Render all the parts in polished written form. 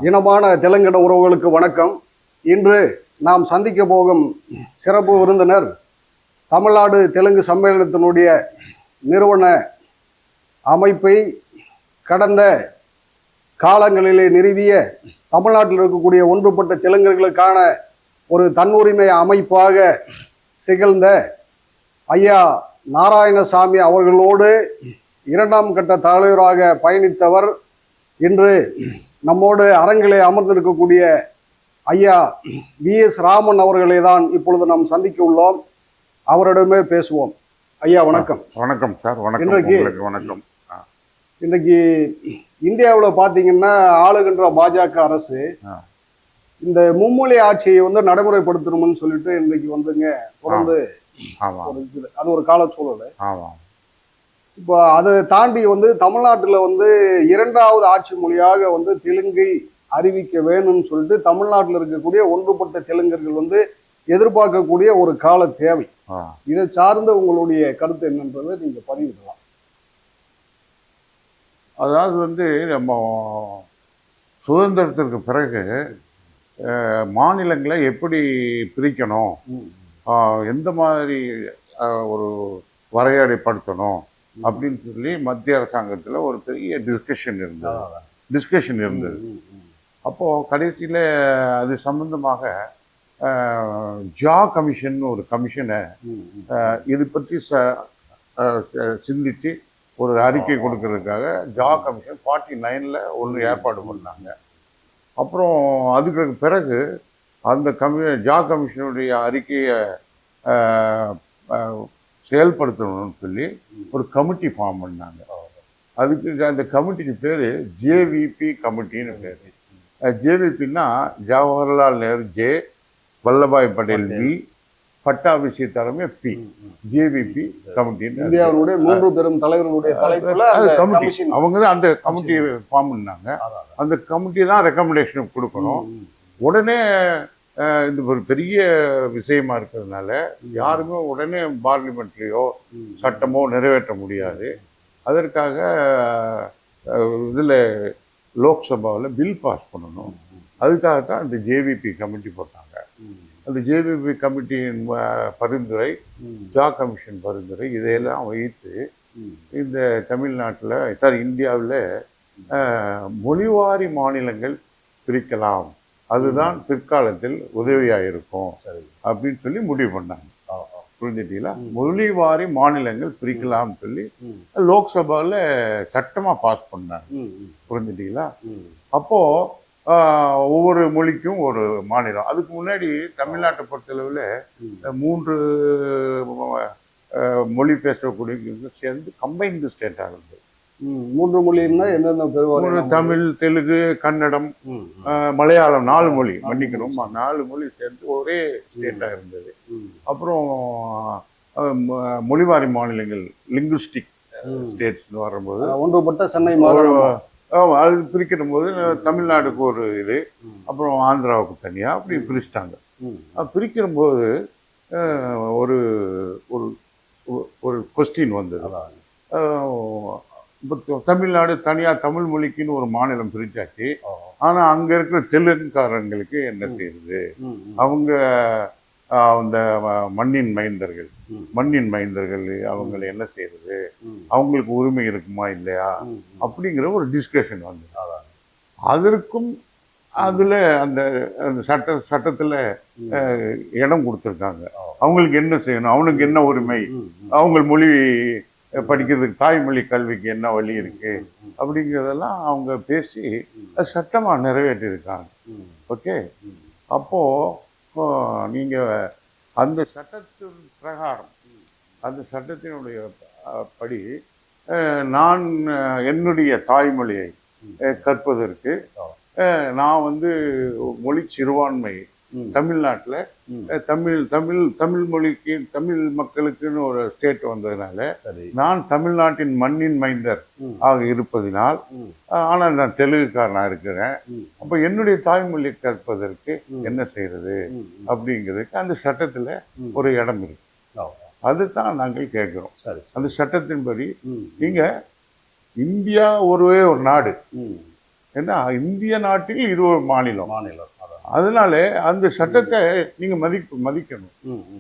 இனமான தெலுங்கின உறவுகளுக்கு வணக்கம். இன்று நாம் சந்திக்க போகும் சிறப்பு விருந்தினர் தமிழ்நாடு தெலுங்கு சம்மேளனத்தினுடைய நிறுவன அமைப்பை கடந்த காலங்களிலே நிறுவிய தமிழ்நாட்டில் இருக்கக்கூடிய ஒன்றுபட்ட தெலுங்கர்களுக்கான ஒரு தன்னுரிமை அமைப்பாக திகழ்ந்த ஐயா நாராயணசாமி அவர்களோடு இரண்டாம் கட்ட தலைவராக பயணித்தவர் இன்று நம்மோடு அரங்கிலே அமர்ந்திருக்கக்கூடிய ஐயா VS ராமன் அவர்களை தான் இப்பொழுது நாம் சந்திக்க உள்ளோம். அவரிடமே பேசுவோம். ஐயா வணக்கம். வணக்கம் சார். வணக்கம். வணக்கம். இன்றைக்கு இந்தியாவில் பார்த்தீங்கன்னா ஆளுகின்ற பாஜக அரசு இந்த மும்மொழி ஆட்சியை நடைமுறைப்படுத்தணும்னு சொல்லிட்டு இன்றைக்கு தொடர்ந்து அது ஒரு கால சூழல். இப்போ அதை தாண்டி தமிழ்நாட்டில் இரண்டாவது ஆட்சி மொழியாக தெலுங்கை அறிவிக்க வேணும்னு சொல்லிட்டு தமிழ்நாட்டில் இருக்கக்கூடிய ஒன்றுபட்ட தெலுங்கர்கள் எதிர்பார்க்கக்கூடிய ஒரு கால தேவை. இதை சார்ந்த உங்களுடைய கருத்து என்னன்றதை நீங்க பதிவிடலாம். அதாவது நம்ம சுதந்திரத்திற்கு பிறகு மாநிலங்களை எப்படி பிரிக்கணும், எந்த மாதிரி ஒரு வரையறைப்படுத்தணும் அப்படின்னு சொல்லி மத்திய அரசாங்கத்தில் ஒரு பெரிய டிஸ்கஷன் இருந்தது. அப்போது கடைசியில் அது சம்பந்தமாக ஜா கமிஷன் ஒரு கமிஷனை இது பற்றி சிந்தித்து ஒரு அறிக்கை கொடுக்கறதுக்காக ஜா கமிஷன் 49ல் ஒன்று ஏற்பாடு பண்ணாங்க. அப்புறம் அதுக்கு பிறகு அந்த ஜா கமிஷனுடைய அறிக்கையை செயல்படுத்தணும்னு சொல்லி ஒரு கமிட்டி ஃபார்ம் பண்ணாங்க. அதுக்கு அந்த கமிட்டிக்கு பேர் JVP கமிட்டின்னு பேர். JVPன்னா Jawaharlal Nehru J, Vallabhbhai Patel V, Pattabhi Sitaramayya P. JVP committee இந்தியாவுடைய 3 பெரும் தலைவர்களுடைய கமிட்டி. அவங்க தான் அந்த கமிட்டி ஃபார்ம் பண்ணாங்க. அந்த கமிட்டி தான் ரெக்கமெண்டேஷன் கொடுக்கணும். உடனே இது ஒரு பெரிய விஷயமா இருக்கிறதுனால யாருமே உடனே பார்லிமெண்ட்லேயோ சட்டமோ நிறைவேற்ற முடியாது. அதற்காக இதில் லோக்சபாவில் பில் பாஸ் பண்ணணும். அதுக்காகத்தான் இந்த JVP கமிட்டி போட்டாங்க. அந்த JVP கமிட்டியின் பரிந்துரை, ஜா கமிஷன் பரிந்துரை, இதையெல்லாம் வைத்து இந்த தமிழ்நாட்டில் இந்தியாவில் மொழிவாரி மாநிலங்கள் பிரிக்கலாம், அதுதான் பிற்காலத்தில் உதவியாக இருக்கும் அப்படின்னு சொல்லி முடிவு பண்ணாங்க. புரிஞ்சுட்டீங்களா? மொழிவாரி மாநிலங்கள் பிரிக்கலாம்னு சொல்லி லோக்சபாவில் சட்டமாக பாஸ் பண்ணாங்க. புரிஞ்சுட்டீங்களா? அப்போது ஒவ்வொரு மொழிக்கும் ஒரு மாநிலம். அதுக்கு முன்னாடி தமிழ்நாட்டை பொறுத்தளவில் 3 மொழி பேசக்கூடிய சேர்ந்து கம்பைன்டு ஸ்டேட்டாக இருந்தது. 3 மொழின்னா எந்தெந்த? தமிழ், தெலுங்கு, கன்னடம், மலையாளம், 4 மொழி, மன்னிக்கணும், 4 மொழி சேர்ந்து ஒரே ஸ்டேட்டாக இருந்தது. அப்புறம் மொழிவாரி மாநிலங்கள், லிங்குஸ்டிக் ஸ்டேட்ஸ்னு வரும்போது ஒன்றுபட்ட சென்னை மாநிலம் அது பிரிக்கிற போது தமிழ்நாடுக்கு ஒரு இது, அப்புறம் ஆந்திராவுக்கு தனியாக அப்படி பிரிச்சிட்டாங்க. பிரிக்கிற போது ஒரு ஒரு கொஸ்டின் வந்தது. இப்போ தமிழ்நாடு தனியாக தமிழ் மொழிக்குன்னு ஒரு மாநிலம் பிரிச்சாச்சு. ஆனால் அங்கே இருக்கிற தெலுங்குக்காரங்களுக்கு என்ன செய்யுது? அவங்க அந்த மண்ணின் மைந்தர்கள் அவங்களை என்ன செய்யறது? அவங்களுக்கு உரிமை இருக்குமா இல்லையா அப்படிங்கிற ஒரு டிஸ்கஷன் வந்து அதற்கும் அதில் அந்த சட்டத்தில் இடம் கொடுத்துருக்காங்க. அவங்களுக்கு என்ன செய்யணும், அவனுக்கு என்ன உரிமை, அவங்க மொழி படிக்கிறதுக்கு தாய்மொழி கல்விக்கு என்ன வழி இருக்கு அப்படிங்கிறதெல்லாம் அவங்க பேசி சட்டமாக நிறைவேற்றியிருக்காங்க. ஓகே, அப்போது நீங்கள் அந்த சட்டத்தின் பிரகாரம், அந்த சட்டத்தினுடைய படி நான் என்னுடைய தாய்மொழியை கற்பதற்கு நான் மொழி சிறுபான்மை தமிழ்நாட்டில் தமிழ் மொழிக்கு, தமிழ் மக்களுக்குன்னு ஒரு ஸ்டேட் வந்ததுனால நான் தமிழ்நாட்டின் மண்ணின் மைந்தர் ஆக இருப்பதினால், ஆனால் நான் தெலுங்குக்காரனாக இருக்கிறேன். அப்போ என்னுடைய தாய்மொழி கற்பதற்கு என்ன செய்யறது அப்படிங்கிறதுக்கு அந்த சட்டத்தில் ஒரு இடம் இருக்கு. அதுதான் நாங்கள் கேட்குறோம். அந்த சட்டத்தின்படி நீங்க இந்தியா ஒருவே ஒரு நாடு, ஏன்னா இந்திய நாட்டில் இது ஒரு மாநிலம். மாநிலம். அதான். அதனால அந்த சட்டத்தை நீங்க மதிக்கணும்.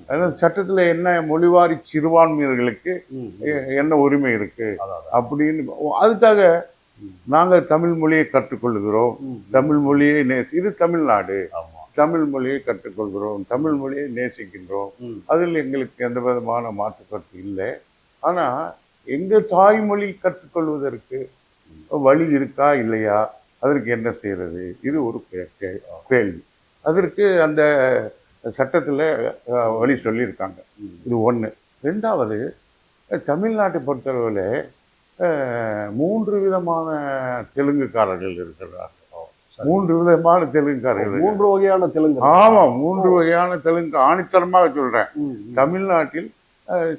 அதாவது சட்டத்துல என்ன மொழிவாரி சிறுபான்மையினர்களுக்கு என்ன உரிமை இருக்கு அப்படின்னு. அதுக்காக நாங்கள் தமிழ் மொழியை கற்றுக்கொள்கிறோம், தமிழ் மொழியை இது தமிழ்நாடு, தமிழ் மொழியை கற்றுக்கொள்கிறோம், தமிழ் மொழியை நேசிக்கின்றோம். அதில் எங்களுக்கு எந்த விதமான மாற்று கருத்து இல்லை. ஆனா எங்க தாய்மொழி கற்றுக்கொள்வதற்கு வழி இருக்கா இல்லையா, அதற்கு என்ன செய்யறது, இது ஒரு கேள்வி. அதற்கு அந்த சட்டத்துல வழி சொல்லியிருக்காங்க. இது ஒண்ணு. ரெண்டாவது, தமிழ்நாட்டை பொறுத்தளவில் 3 விதமான தெலுங்குக்காரர்கள் இருக்கிறார்கள். 3 விதமான தெலுங்குக்காரர்கள். 3 வகையான தெலுங்கு. ஆமா, 3 வகையான தெலுங்கு. ஆணித்தரமாக சொல்றேன். தமிழ்நாட்டில்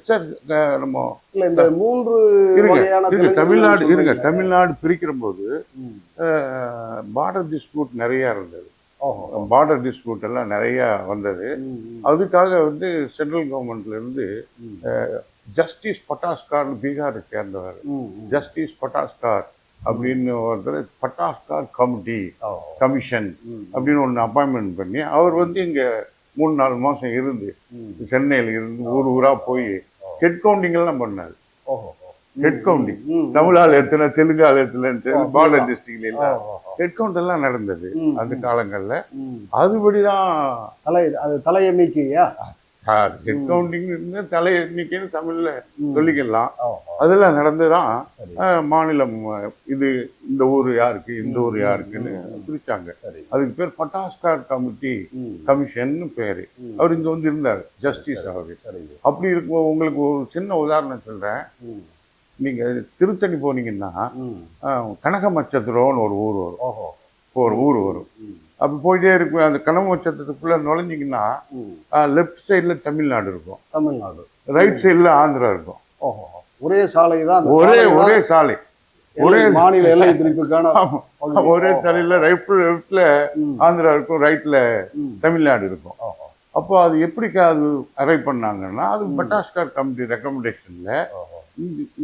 சார் நம்ம இல்ல இந்த 3 வகையான தமிழ்நாடு பிரிக்கிற போது பார்டர் டிஸ்பியூட் நிறைய இருந்தது. பார்டர் டிஸ்பியூட் எல்லாம் நிறைய வந்தது. அதுக்காக வந்து சென்ட்ரல் கவர்மெண்ட்ல இருந்து ஜஸ்டிஸ் பட்டாஸ்கார், பீகாரை சேர்ந்தவர், ஜஸ்டிஸ் பட்டாஸ்கார் அப்படின்னு ஒருத்தர் பட்டாஸ்கார் கமிஷன் அப்படின்னு ஒன்று அப்பாயின்மெண்ட் பண்ணி அவர் வந்து இங்க 3-4 மாசம் இருந்து சென்னையில இருந்து ஊரா போய் ஹெட் கவுண்டிங் எல்லாம் பண்ணாரு. ஹெட் கவுண்டிங், தமிழால் எத்தனை தெலுங்கால் எத்தனை பார்டர் டிஸ்ட்ரிக்ட்ல எல்லாம் ஹெட் கவுண்ட் எல்லாம் நடந்தது அந்த காலங்கள்ல. அதுபடிதான் தலை எண்ணிக்கையா ஹெட் கவுண்டிங் தலை எண்ணிக்கைன்னு தமிழ்ல சொல்லிக்கலாம். அதெல்லாம் நடந்துதான் மாநிலம் இது இந்த ஊர் யாருக்கு இந்த ஊர் யாருக்குன்னு பிரிச்சாங்க. அதுக்கு பேர் பட்டாஸ்கார் கமிஷன் பேரு. அவர் இங்க வந்து இருந்தாரு, ஜஸ்டிஸ் அவரு. அப்படி இருக்கும். உங்களுக்கு ஒரு சின்ன உதாரணம் சொல்றேன். நீங்க திருத்தணி போனீங்கன்னா கனகமச்சத்திரம்னு ஒரு ஊர் வரும். அப்படி போயிட்டே இருக்கும். அந்த கனகமச்சத்திரத்துக்குள்ள நுழைஞ்சிங்கன்னா லெப்ட் சைட்ல தமிழ்நாடு இருக்கும், ரைட் சைட்ல ஆந்திரா இருக்கும். ஒரே சாலை தான், ஒரே சாலை, ஒரே மாநில எல்லை பிரிப்புக்கான ஒரே தலையில லெப்ட்ல ஆந்திரா இருக்கும், ரைட்ல தமிழ்நாடு இருக்கும். அப்போ அது எப்படி அது அரைவ் பண்ணாங்கன்னா, அது பட்டாஸ்கார் கமிட்டி ரெக்கமெண்டேஷன்ல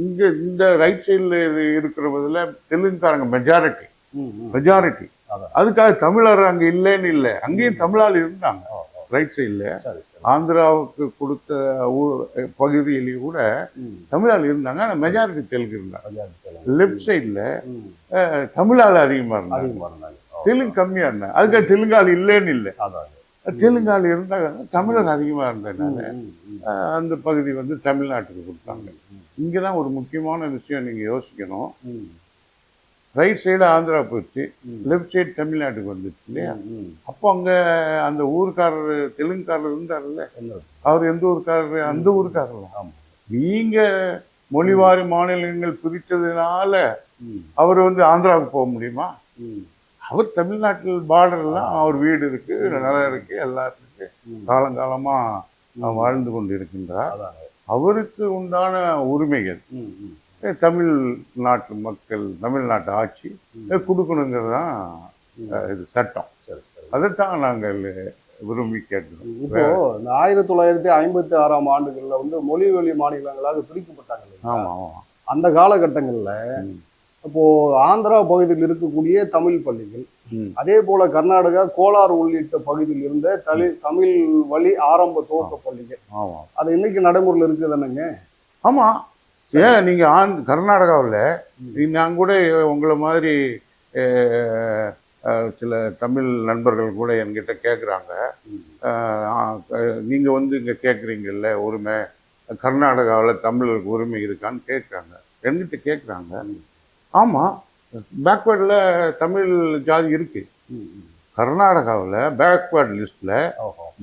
இங்க இந்த ரைட் சைட்ல இருக்கிறதுல தெலுங்குக்காரங்க மெஜாரிட்டி. அதுக்காக தமிழர் அங்க இல்லைன்னு இல்லை, அங்கேயும் தமிழால் இருந்தாங்க. ரைட் சைட்ல ஆந்திராவுக்கு கொடுத்த பகுதியிலேயே கூட தமிழால் இருந்தாங்க, ஆனா மெஜாரிட்டி தெலுங்கு இருந்தாங்க. லெப்ட் சைட்ல தமிழால் அதிகமா இருந்தாங்க, தெலுங்கு கம்மியா இருந்தாங்க. அதுக்காக தெலுங்கால் இல்லைன்னு இல்லை, தெலுங்கால் இருந்தாங்க, தமிழர் அதிகமா இருந்ததுனால அந்த பகுதி வந்து தமிழ்நாட்டுக்கு கொடுத்தாங்க. இங்கதான் ஒரு முக்கியமான விஷயம் நீங்க யோசிக்கணும். ரைட் சைடு ஆந்திரா போயிடுச்சு, லெப்ட் சைடு தமிழ்நாட்டுக்கு வந்துச்சு இல்லையா. அப்போ அங்க அந்த ஊருக்காரர் தெலுங்குக்காரர் இருந்தார்ல, அவர் எந்த ஊருக்காரரு, அந்த ஊருக்காரர். நீங்க மொழிவாரி மாநிலங்கள் பிரித்ததுனால அவர் வந்து ஆந்திராவுக்கு போக முடியுமா? அவர் தமிழ்நாட்டில் பார்டர்லாம் அவர் வீடு இருக்கு, நிலம் இருக்கு, எல்லாம் இருக்கு, காலங்காலமா வாழ்ந்து கொண்டு இருக்கின்றார். அவருக்கு உண்டான உரிமைகள் தமிழ்நாட்டு மக்கள், தமிழ்நாட்டு ஆட்சி கொடுக்கணுங்கிறது தான் இது சட்டம். அதைத்தான் நாங்கள் விரும்பி கேட்கிறோம். இப்போ இந்த 1956ஆம் ஆண்டுகள்ல வந்து மொழி வழி மாநிலங்களாக பிரிக்கப்பட்டாங்க. அந்த காலகட்டங்கள்ல இப்போ ஆந்திரா பகுதியில் இருக்கக்கூடிய தமிழ் பள்ளிகள், அதே போல கர்நாடகா கோலார் உள்ளிட்ட பகுதியில் இருந்த தமிழ் வழி ஆரம்ப துவக்க பள்ளிகள், அது இன்னைக்கு நடைமுறையில் இருக்குதுன்னுங்க. ஆமா, ஏன் நீங்க கர்நாடகாவில் நான் கூட உங்களை மாதிரி சில தமிழ் நண்பர்கள் கூட என்கிட்ட கேட்குறாங்க, நீங்க வந்து இங்க கேட்குறீங்கல்ல உரிமை, கர்நாடகாவில் தமிழருக்கு உரிமை இருக்கான்னு கேட்குறாங்க, என்கிட்ட கேட்குறாங்க. ஆமா, பேக்வேர்டில் தமிழ் ஜாதி இருக்கு. கர்நாடகாவில் பேக்வேர்ட் லிஸ்ட்ல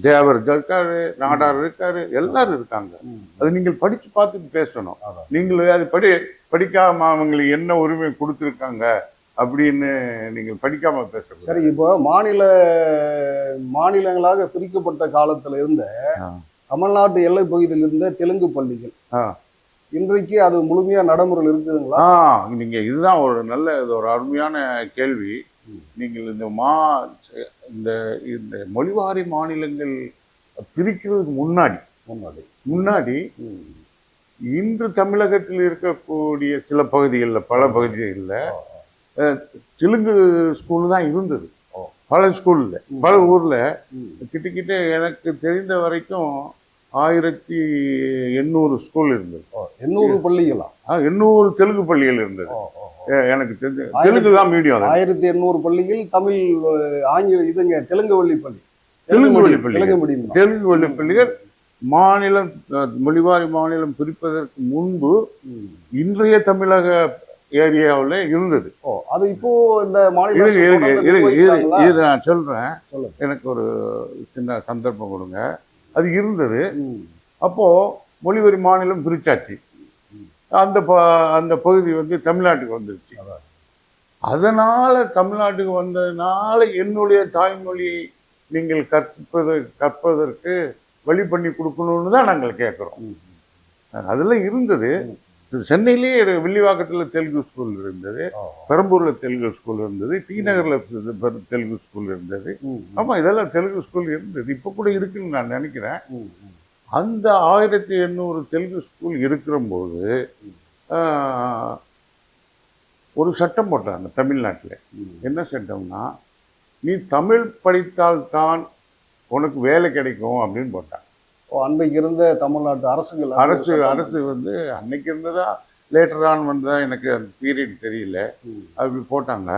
தேவர் இருக்காரு, நாடார் இருக்காரு, எல்லாரும் இருக்காங்க. அது நீங்கள் படிச்சு பார்த்துட்டு பேசணும். நீங்கள் அது படிக்காம அவங்களுக்கு என்ன உரிமை கொடுத்துருக்காங்க அப்படின்னு நீங்கள் படிக்காம பேசணும். சரி, இப்போ மாநிலங்களாக பிரிக்கப்பட்ட காலத்துல இருந்த தமிழ்நாட்டு எல்லை பகுதியில் இருந்த தெலுங்கு பள்ளிகள் இன்றைக்கு அது முழுமையா நடைமுறையில் இருக்குதுங்களா? நீங்க இதுதான் ஒரு நல்ல ஒரு அருமையான கேள்வி. நீங்கள் இந்த மொழிவாரி மாநிலங்கள் பிரிக்கிறதுக்கு முன்னாடி இன்று தமிழகத்தில் இருக்கக்கூடிய சில பகுதிகளில், பல பகுதிகளில் தெலுங்கு ஸ்கூல் தான் இருந்தது பல ஸ்கூல்ல, பல ஊர்ல. கிட்டத்தட்ட எனக்கு தெரிந்த வரைக்கும் 1800 ஸ்கூல் இருந்தது. 800 பள்ளிகளா? 800 தெலுங்கு பள்ளிகள் இருந்தது. எனக்கு தெரிஞ்ச தெலுங்கு தான் மீடியம். 1800 பள்ளிகள் தமிழ், ஆங்கில, இதுங்க தெலுங்கு வழி பள்ளி, தெலுங்கு வழி பள்ளி, மீடியம், தெலுங்கு வழி பள்ளிகள். மாநிலம், மொழிவாரி மாநிலம் பிரிப்பதற்கு முன்பு இன்றைய தமிழக ஏரியாவில் இருந்தது. அது இப்போ இந்த இது நான் சொல்றேன், எனக்கு ஒரு சின்ன சந்தர்ப்பம் கொடுங்க. அது இருந்தது. அப்போ மொழிவாரி மாநிலம் பிரிச்சாச்சு. அந்த பகுதி வந்து தமிழ்நாட்டுக்கு வந்துருச்சு. அதனால தமிழ்நாட்டுக்கு வந்ததுனால என்னுடைய தாய்மொழியை நீங்கள் கற்பதற்கு வழி பண்ணி கொடுக்கணும்னு தான் நாங்கள் கேட்குறோம். அதெல்லாம் இருந்தது. சென்னையிலேயே வில்லிவாக்கத்தில் தெலுங்கு ஸ்கூல் இருந்தது, பெரம்பூரில் தெலுங்கு ஸ்கூல் இருந்தது, டி நகரில் தெலுங்கு ஸ்கூல் இருந்தது. ஆமாம், இதெல்லாம் தெலுங்கு ஸ்கூல் இருந்தது. இப்போ கூட இருக்குன்னு நான் நினைக்கிறேன். அந்த 1800 தெலுங்கு ஸ்கூல் இருக்கிறபோது ஒரு சட்டம் போட்டாங்க தமிழ்நாட்டில். என்ன சட்டம்னா, நீ தமிழ் படித்தால்தான் உனக்கு வேலை கிடைக்கும் அப்படின்னு போட்டாங்க. அன்றைக்கு இருந்த தமிழ்நாட்டு அரசு வந்து அன்னைக்கு இருந்ததா லேட்டரான் வந்ததா எனக்கு அந்த பீரியட் தெரியல, அப்படி போட்டாங்க.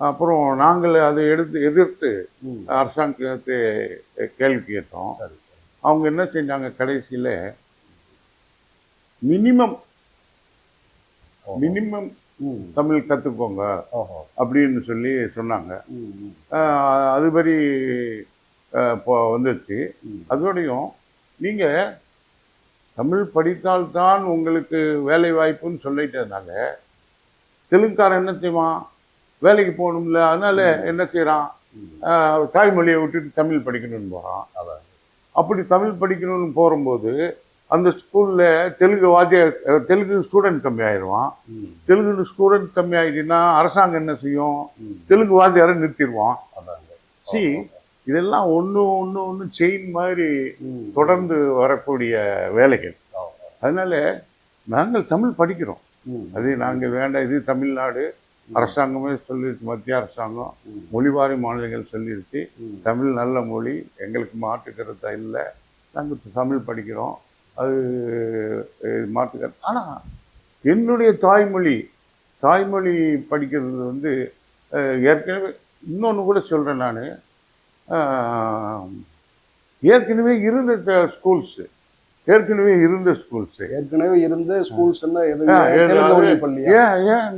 அப்புறம் நாங்கள் அதை எதிர்த்து அரசாங்கத்தை கேள்வி கேட்டோம். அவங்க என்ன செஞ்சாங்க, கடைசியில் மினிமம் தமிழ் கற்றுக்கோங்க அப்படின்னு சொல்லி சொன்னாங்க. அதுபடி இப்போ வந்துச்சு. அதோடையும் நீங்கள் தமிழ் படித்தால்தான் உங்களுக்கு வேலை வாய்ப்புன்னு சொல்லிட்டு இருந்தாங்க. தெலுங்குக்காரன் என்ன செய்வான், வேலைக்கு போகணும்ல, அதனால என்ன செய்கிறான், தாய்மொழியை விட்டுட்டு தமிழ் படிக்கணும்னு போகிறான். அப்படி தமிழ் படிக்கணும்னு போகும்போது அந்த ஸ்கூலில் தெலுங்கு ஸ்டூடெண்ட் கம்மி ஆயிடுவான். தெலுங்கு ஸ்டூடெண்ட் கம்மி ஆகிடுச்சுன்னா அரசாங்கம் என்ன செய்யும், தெலுங்கு வாத்தியாரை நிறுத்திடுவான். இதெல்லாம் ஒன்று செயின் மாதிரி தொடர்ந்து வரக்கூடிய வேலைகள். அதனால நாங்கள் தமிழ் படிக்கிறோம். அது நாங்கள் வேண்டாம், இது தமிழ்நாடு அரசாங்கமே சொல்லிடுச்சு, மத்திய அரசாங்கம், மொழிவாரி மாநிலங்கள் சொல்லிடுச்சு, தமிழ் நல்ல மொழி, எங்களுக்கு மாற்றுக்கிறதா இல்லை, நாங்கள் தமிழ் படிக்கிறோம், அது மாற்றுக்கிறது. ஆனால் என்னுடைய தாய்மொழி படிக்கிறது வந்து ஏற்கனவே இன்னொன்று கூட சொல்கிறேன் நான், ஏற்கனவே இருந்த ஸ்கூல்ஸ் ஏன்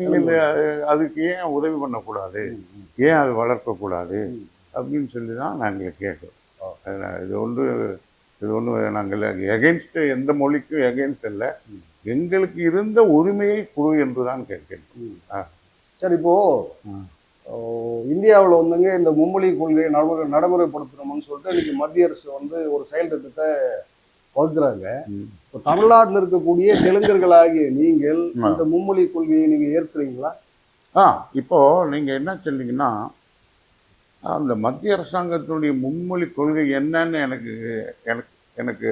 நீங்கள் அதுக்கு ஏன் உதவி பண்ணக்கூடாது, ஏன் அது வளர்க்கக்கூடாது அப்படின்னு சொல்லி தான் நாங்கள் கேட்குறோம். இது ஒன்று நாங்கள் எகென்ஸ்ட், எந்த மொழிக்கும் எகென்ஸ்ட் இல்லை, எங்களுக்கு இருந்த உரிமையை குழு என்று தான் கேட்கிறோம். சரி, இப்போ இந்தியாவில் வந்துங்க இந்த மும்மொழி கொள்கையை நடைமுறைப்படுத்தணும்னு சொல்லிட்டு இன்னைக்கு மத்திய அரசு வந்து ஒரு செயல் திட்டத்தை வகுக்கிறாங்க. இப்போ தமிழ்நாட்டில் இருக்கக்கூடிய தெலுங்கர்களாகிய நீங்கள் இந்த மும்மொழி கொள்கையை நீங்க ஏற்கிறீங்களா? இப்போ நீங்க என்ன சொன்னீங்கன்னா, அந்த மத்திய அரசாங்கத்தினுடைய மும்மொழி கொள்கை என்னன்னு எனக்கு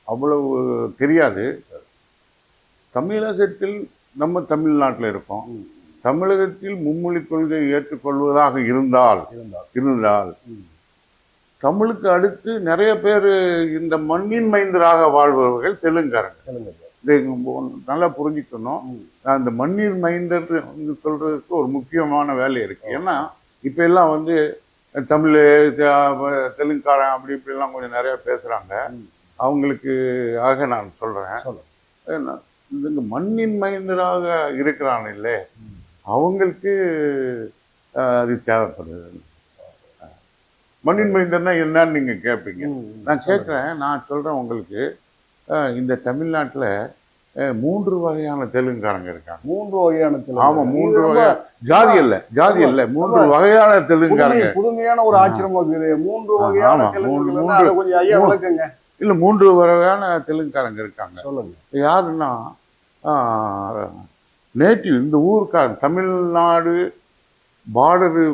அவ்வளவு தெரியாது. தமிழகத்தில் நம்ம தமிழ்நாட்டில் இருக்கோம். தமிழகத்தில் மும்மொழி கொள்கையை ஏற்றுக்கொள்வதாக இருந்தால் தமிழுக்கு அடுத்து நிறைய பேர் இந்த மண்ணின் மைந்தராக வாழ்பவர்கள் தெலுங்காரங்க. நல்லா புரிஞ்சுக்கணும். அந்த மண்ணின் மைந்தர் சொல்றதுக்கு ஒரு முக்கியமான வேலை இருக்கு. ஏன்னா இப்ப எல்லாம் வந்து தமிழ் தெலுங்காரன் அப்படி இப்படிலாம் கொஞ்சம் நிறைய பேசுறாங்க. அவங்களுக்கு ஆக நான் சொல்றேன், இந்த மண்ணின் மைந்தராக இருக்கிறான் இல்லை, அவங்களுக்கு அது தேவைப்படுது. மண்ணின் மைந்தர்னா என்னன்னு நீங்க கேட்பீங்க. நான் கேட்குறேன், நான் சொல்றேன் உங்களுக்கு, இந்த தமிழ்நாட்டில் 3 வகையான தெலுங்காரங்க இருக்காங்க. 3 வகையான தெலுங்கு? ஆமா, 3 வகை. ஜாதி இல்ல 3 வகையான தெலுங்காரங்க. புதுமையான ஒரு ஆச்சரியமா இருக்குது. 3 வகையான தெலுங்கு கொஞ்சம் ஐயா விளக்குங்க. இல்ல 3 வகையான தெலுங்காரங்க இருக்காங்க. சொல்லுங்க. யாருன்னா, நேட்டிவ் இந்த ஊருக்காரன், தமிழ்நாடு பார்டரு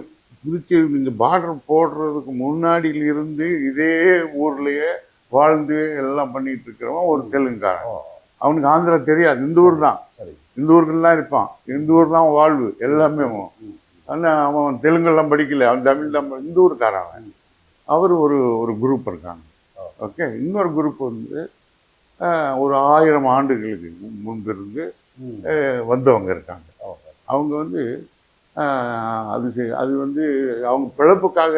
குறிச்சி, நீங்க பார்டர் போடுறதுக்கு முன்னாடியில இருந்து இதே ஊர்லயே வாழ்ந்து எல்லாம் பண்ணிட்டு இருக்கிறவன் ஒரு தெலுங்காரன். அவனுக்கு ஆந்திரா தெரியாது, இந்த ஊர் தான், சரி. இந்த ஊருக்குலாம் இருப்பான், இந்த ஊர் தான் வாழ்வு எல்லாமே. ஆனால் அவன் தெலுங்கெல்லாம் படிக்கல, அவன் தமிழ் தான், இந்த ஊருக்காரன் அவன். அவர் ஒரு ஒரு குரூப் இருக்காங்க. ஓகே, இன்னொரு குரூப் வந்து ஒரு 1000 ஆண்டுகளுக்கு முன்பிருந்து வந்தவங்க இருக்காங்க. அவங்க வந்து அது வந்து அவங்க பிழப்புக்காக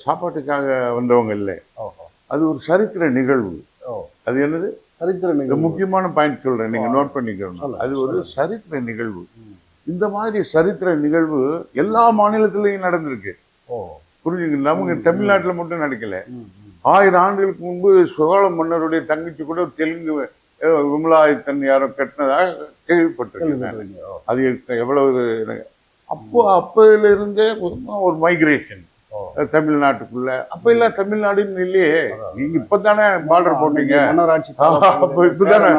சாப்பாட்டுக்காக வந்தவங்க இல்லை, அது ஒரு சரித்திர நிகழ்வு. அது என்னது சரித்திர நிகழ்வு? முக்கியமான பாயிண்ட் சொல்றேன், நீங்க நோட் பண்ணிக்கணும். அது ஒரு சரித்திர நிகழ்வு. இந்த மாதிரி சரித்திர நிகழ்வு எல்லா மாநிலத்திலையும் நடந்திருக்கு. புரிஞ்சுங்க, நமக்கு தமிழ்நாட்டில் மட்டும் நடக்கல. 1000 ஆண்டுகளுக்கு முன்பு சோழ மன்னருடைய தங்கச்சி கூட தெலுங்கு விமலாயத்தன் யாரோ கட்டினதாக கேள்விப்பட்டிருக்கேன். அது எவ்வளவு அப்பையில இருந்தே ஒரு மைக்ரேஷன் தமிழ்நாட்டுக்குள்ள. அப்ப எல்லாம் தமிழ்நாடுன்னு இல்லையே, நீங்க இப்பதானே பார்டர் போட்டீங்க. இப்பதானே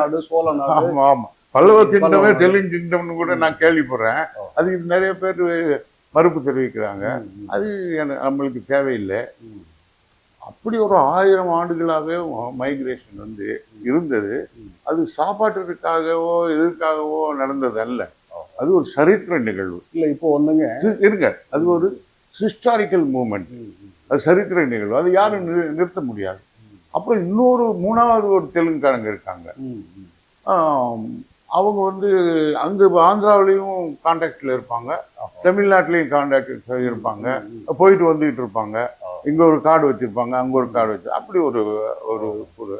ஆமா ஆமா பல்லவ கிங்டமே தெலுங்கு கிங்டம்னு கூட நான் கேள்விப்படுறேன். அது நிறைய பேர் மறுப்பு தெரிவிக்கிறாங்க. அது நம்மளுக்கு தேவையில்லை. அப்படி ஒரு 1000 ஆண்டுகளாகவே மைக்ரேஷன் வந்து இருந்தது. அது சாப்பாட்டிற்காகவோ எதற்காகவோ நடந்தது அல்ல, அது ஒரு சரித்திர நிகழ்வு. இல்ல இப்போ வந்துங்க இருங்க, அது ஒரு ஹிஸ்டாரிக்கல் மூமெண்ட், அது சரித்திர நிகழ்வு, அது யாரும் நிறுத்த முடியாது. அப்புறம் இன்னொரு மூணாவது ஒரு தெலுங்குக்காரங்க இருக்காங்க. அவங்க வந்து அங்க ஆந்திராவிலையும் கான்டாக்ட்ல இருப்பாங்க, தமிழ்நாட்டிலையும் கான்டாக்ட் இருப்பாங்க, போயிட்டு வந்துகிட்டு இருப்பாங்க. இங்க ஒரு கார்டு வச்சிருப்பாங்க, அங்க ஒரு கார்டு வச்சு, அப்படி ஒரு ஒரு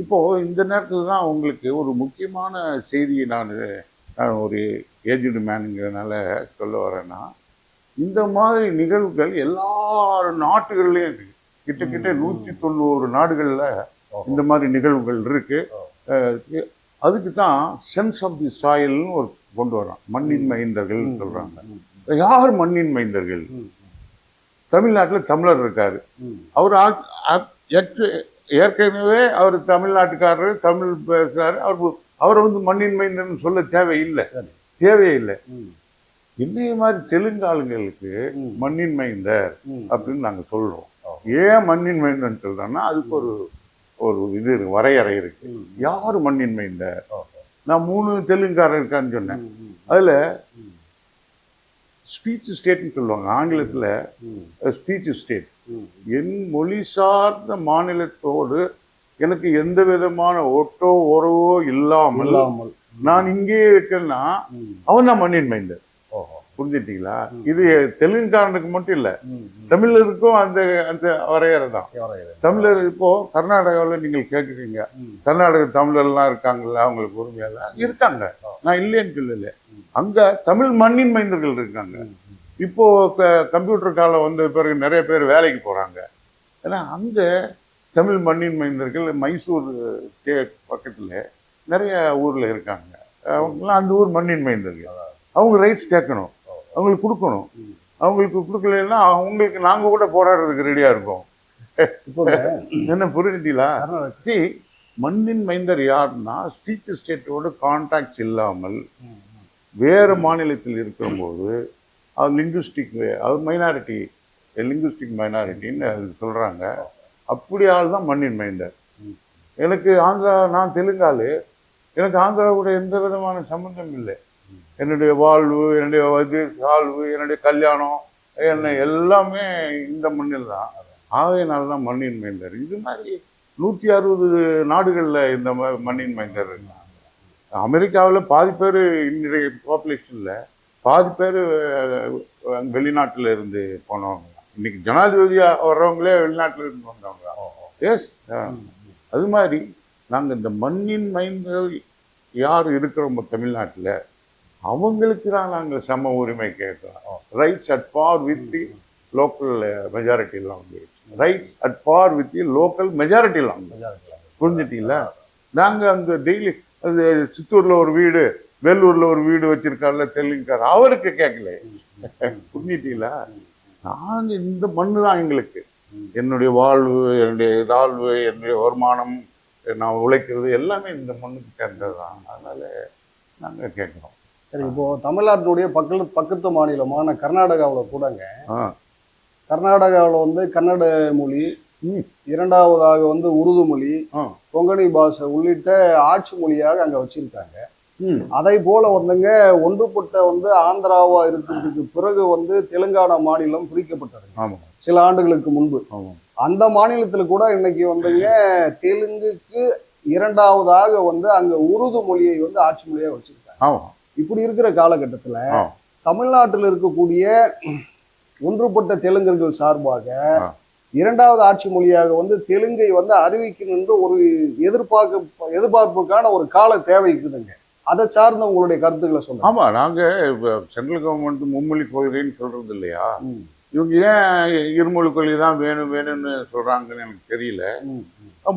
இப்போ இந்த நேரத்துல தான் உங்களுக்கு ஒரு முக்கியமான செய்தியை நான் ஒரு ஏஜ்டு மேனுங்கிறதுனால சொல்ல வரேன்னா, இந்த மாதிரி நிகழ்வுகள் எல்லா நாட்டுகள்லயும் இருக்கு. கிட்டத்தட்ட 190 நாடுகள்ல இந்த மாதிரி நிகழ்வுகள் இருக்கு. அதுக்கு தான் சென்ஸ் ஆஃப் தி சாயில்னு ஒரு கொண்டு வரோம். மண்ணின் மைந்தர்கள் சொல்றாங்க. யார் மண்ணின் மைந்தர்கள்? தமிழ்நாட்டில் தமிழர் இருக்காரு, அவர் ஏற்கனவே அவர் தமிழ்நாட்டுக்காரர், தமிழ் பேசுறாரு, அவரை வந்து மண்ணின் மைந்தன் சொல்ல தேவையில்லை. இதே மாதிரி தெலுங்கு ஆளுங்களுக்கு மண்ணின் மைந்தர் அப்படின்னு நாங்க சொல்றோம். ஏன் மண்ணின் மைந்தன் சொல்றோம்னா அதுக்கு ஒரு ஒரு இது வரையறை இருக்கு. யாரு மண்ணின் மைந்தர்? நான் 3 தெலுங்குக்காரர் இருக்கான்னு சொன்னேன். அதுல ஸ்பீச் ஸ்டேட்னு சொல்லுவாங்க ஆங்கிலத்துல, ஸ்பீச் ஸ்டேட். என் மொழி சார்ந்த மாநிலத்தோடு எனக்கு எந்த விதமான ஒட்டோ உறவோ இல்லாமல் நான் இங்கே இருக்கேன்னா அவன் தான் மண்ணின் மைந்தர். புரிஞ்சுட்டீங்களா? இது தெலுங்குக்காரனுக்கு மட்டும் இல்ல, தமிழருக்கும் அந்த அந்த வரையறை தான். தமிழர் இப்போ கர்நாடகாவில் நீங்கள் கேட்குறீங்க, கர்நாடக தமிழர்லாம் இருக்காங்கல்ல, அவங்களுக்கு உரிமையெல்லாம் இருக்காங்க, நான் இல்லைன்னு சொல்லல. அங்க தமிழ் மண்ணின் மைந்தர்கள் இருக்காங்க. இப்போ கம்ப்யூட்டர் காலம் வந்த பிறகு நிறைய பேர் வேலைக்கு போறாங்க. ஏன்னா அங்க தமிழ் மண்ணின் மைந்தர்கள் மைசூர் பக்கத்துல நிறைய ஊர்ல இருக்காங்க. அவங்களாம் அந்த ஊர் மண்ணின் மைந்தர்கள். அவங்க ரைட்ஸ் கேட்கணும், அவங்களுக்கு கொடுக்கணும். அவங்களுக்கு கொடுக்கலன்னா அவங்களுக்கு நாங்க கூட போராடுறதுக்கு ரெடியா இருக்கோம். என்ன புரிஞ்சுட்டீங்களா? மண்ணின் மைந்தர் யாருன்னா ஸ்பீச் ஸ்டேட்டோட கான்டாக்ட் இல்லாமல் வேற மாநிலத்தில் இருக்கும்போது அது லிங்குஸ்டிக், அது மைனாரிட்டி, லிங்குஸ்டிக் மைனாரிட்டின்னு அது சொல்றாங்க. அப்படி ஆள் தான் மண்ணின் மைந்தர். எனக்கு ஆந்திரா, நான் தெலுங்காலு, எனக்கு ஆந்திராவோட எந்த விதமான சம்பந்தம் இல்லை. என்னுடைய வாழ்வு, என்னுடைய சால்வு, என்னுடைய கல்யாணம், என்ன எல்லாமே இந்த மண்ணில் தான். ஆகையினால்தான் மண்ணின் மைந்தர். இது மாதிரி 160 நாடுகளில் இந்த மண்ணின் மைந்தர் இருக்காங்க. அமெரிக்காவில் பாதி பேர் இன்றைய பாப்புலேஷனில் பாதி பேர் வெளிநாட்டில் இருந்து போனவங்க. இன்னைக்கு ஜனாதிபதியாக வர்றவங்களே வெளிநாட்டில் இருந்து வந்தவங்க. எஸ், அது மாதிரி நாங்கள் இந்த மண்ணின் மைந்தர் யார் இருக்கிறோம் தமிழ்நாட்டில், அவங்களுக்கு தான் நாங்கள் சம உரிமை கேட்கிறோம். Rights at par with the local majority language. Rights at par with the local majority language. புரிஞ்சுட்டீங்களா? நாங்கள் அந்த டெய்லி அது சித்தூர்ல ஒரு வீடு, வேலூர்ல ஒரு வீடு வச்சிருக்காருல தெலுங்குக்கார், அவருக்கு கேட்கல. புரிஞ்சுட்டீங்களா? நாங்க இந்த மண்ணு தான் எங்களுக்கு. என்னுடைய வாழ்வு, என்னுடைய தாழ்வு, என்னுடைய வருமானம், நான் உழைக்கிறது எல்லாமே இந்த மண்ணுக்கு சேர்ந்தது தான். அதனால நாங்க கேட்கிறோம். சரி, இப்போ தமிழ்நாட்டினுடைய பக்கத்து மாநிலமான கர்நாடகாவில் கூடங்க, கர்நாடகாவில் வந்து கன்னட மொழி, ம். இரண்டாவதாக வந்து உருது மொழி, ஆ. கொங்கணி பாஷை உள்ளிட்ட ஆட்சி மொழியாக அங்க வச்சிருக்காங்க. ம். அதை போல வந்துங்க ஒன்றுபட்ட வந்து ஆந்திராவா இருக்கிறதுக்கு பிறகு வந்து தெலுங்கானா மாநிலம் பிரிக்கப்பட்டது ஆமா. சில ஆண்டுகளுக்கு முன்பு. ஆமா. அந்த மாநிலத்துல கூட இன்னைக்கு வந்துங்க தெலுங்குக்கு இரண்டாவதாக வந்து அங்க உருது மொழியை வந்து ஆட்சி மொழியா வச்சிருக்காங்க. ஆமா. இப்படி இருக்கிற காலகட்டத்துல ஆ. தமிழ்நாட்டில் இருக்கக்கூடிய ஒன்றுபட்ட தெலுங்கர்கள் சார்பாக ஆ. இரண்டாவது ஆட்சி மொழியாக வந்து தெலுங்கை வந்து அறிவிக்கணும் என்று ஒரு எதிர்பார்ப்புக்கான ஒரு கால தேவை இருக்குதுங்க. அதை சார்ந்த உங்களுடைய கருத்துக்களை சொல்லுங்க. ஆமா. நாங்க சென்ட்ரல் கவர்மெண்ட் மும்மொழி கொள்கைன்னு சொல்றது இல்லையா? ம், இவங்க ஏன் இருமொழி கொள்கை தான் வேணும் வேணும்னு சொல்றாங்கன்னு எனக்கு தெரியல. ம்,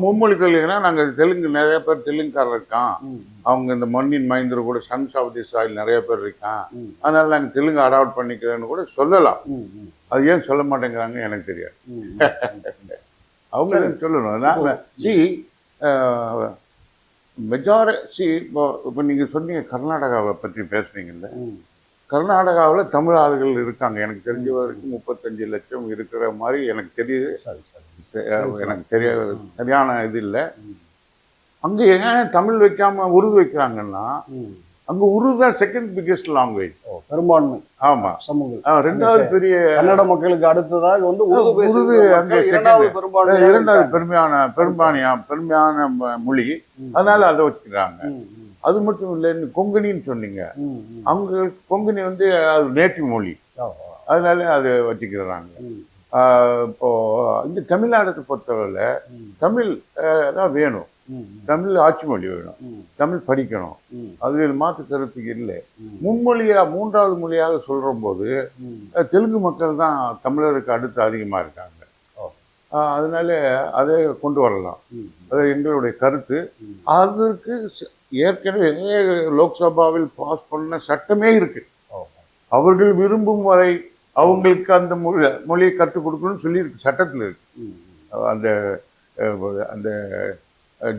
மும்மொழி கொள்கைனா நாங்கள் தெலுங்கு நிறைய பேர் தெலுங்குக்காரர் இருக்கான். ம், அவங்க இந்த மண்ணின் மைந்தர் கூட சன்ஸ் ஆஃப் தி சாயில் நிறைய பேர் இருக்கான். ம், அதனால நாங்கள் தெலுங்கு அடாப்ட் பண்ணிக்கிறேன்னு கூட சொல்லலாம். ம், ம், அது ஏன் சொல்ல மாட்டேங்கிறாங்க எனக்கு தெரியாது. ம், அவங்க சொல்லணும். நான் சி இப்போ நீங்கள் சொன்னீங்க கர்நாடகாவை பற்றி பேசுனீங்கல்ல. ம், கர்நாடகாவில் தமிழ் ஆளுகள் இருக்காங்க. எனக்கு தெரிஞ்ச வரைக்கும் 35 லட்சம் இருக்கிற மாதிரி எனக்கு தெரியுது. சரி, சரி. எனக்கு சரியான இது இல்லை. ம், அங்கே ஏன் தமிழ் வைக்காம உருது வைக்கிறாங்கன்னா, ம். அங்க உருது தான் செகண்ட் பிக்கெஸ்ட் லாங்குவேஜ். பெரும்பான்மை ஆமா. சமூகம். ரெண்டாவது பெரிய கன்னட மக்களுக்கு அடுத்ததாக வந்து உருது உருது பேசுகிற அங்கே மக்கள் இரண்டாவது பெரும்பான்மை. இரண்டாவது பெரும்பான்மையான மொழி. அதனால அதை வச்சுக்கிறாங்க. அது மட்டும் இல்லை, கொங்கணின்னு சொன்னீங்க. அவங்க கொங்கணி வந்து அது நேட்டிவ் மொழி, அதனால அதை வச்சுக்கிறாங்க. இப்போ இங்க தமிழ்நாடத்தை பொறுத்தவரை தமிழ் தான் வேணும். தமிழ் ஆட்சி மொழி வேணும். தமிழ் படிக்கணும். அது மாற்று கருத்துக்கு இல்லை. மூன்றாவது மொழியாக சொல்ற போது தெலுங்கு மக்கள் தான் தமிழருக்கு அடுத்து அதிகமா இருக்காங்க. அதனால அதை கொண்டு வரலாம். அது எங்களுடைய கருத்து. அதற்கு ஏற்கனவே லோக்சபாவில் பாஸ் பண்ண சட்டமே இருக்கு. அவர்கள் விரும்பும் வரை அவங்களுக்கு அந்த மொழியை கற்றுக் கொடுக்கணும்னு சொல்லியிருக்கு, சட்டத்தில் இருக்கு. அந்த அந்த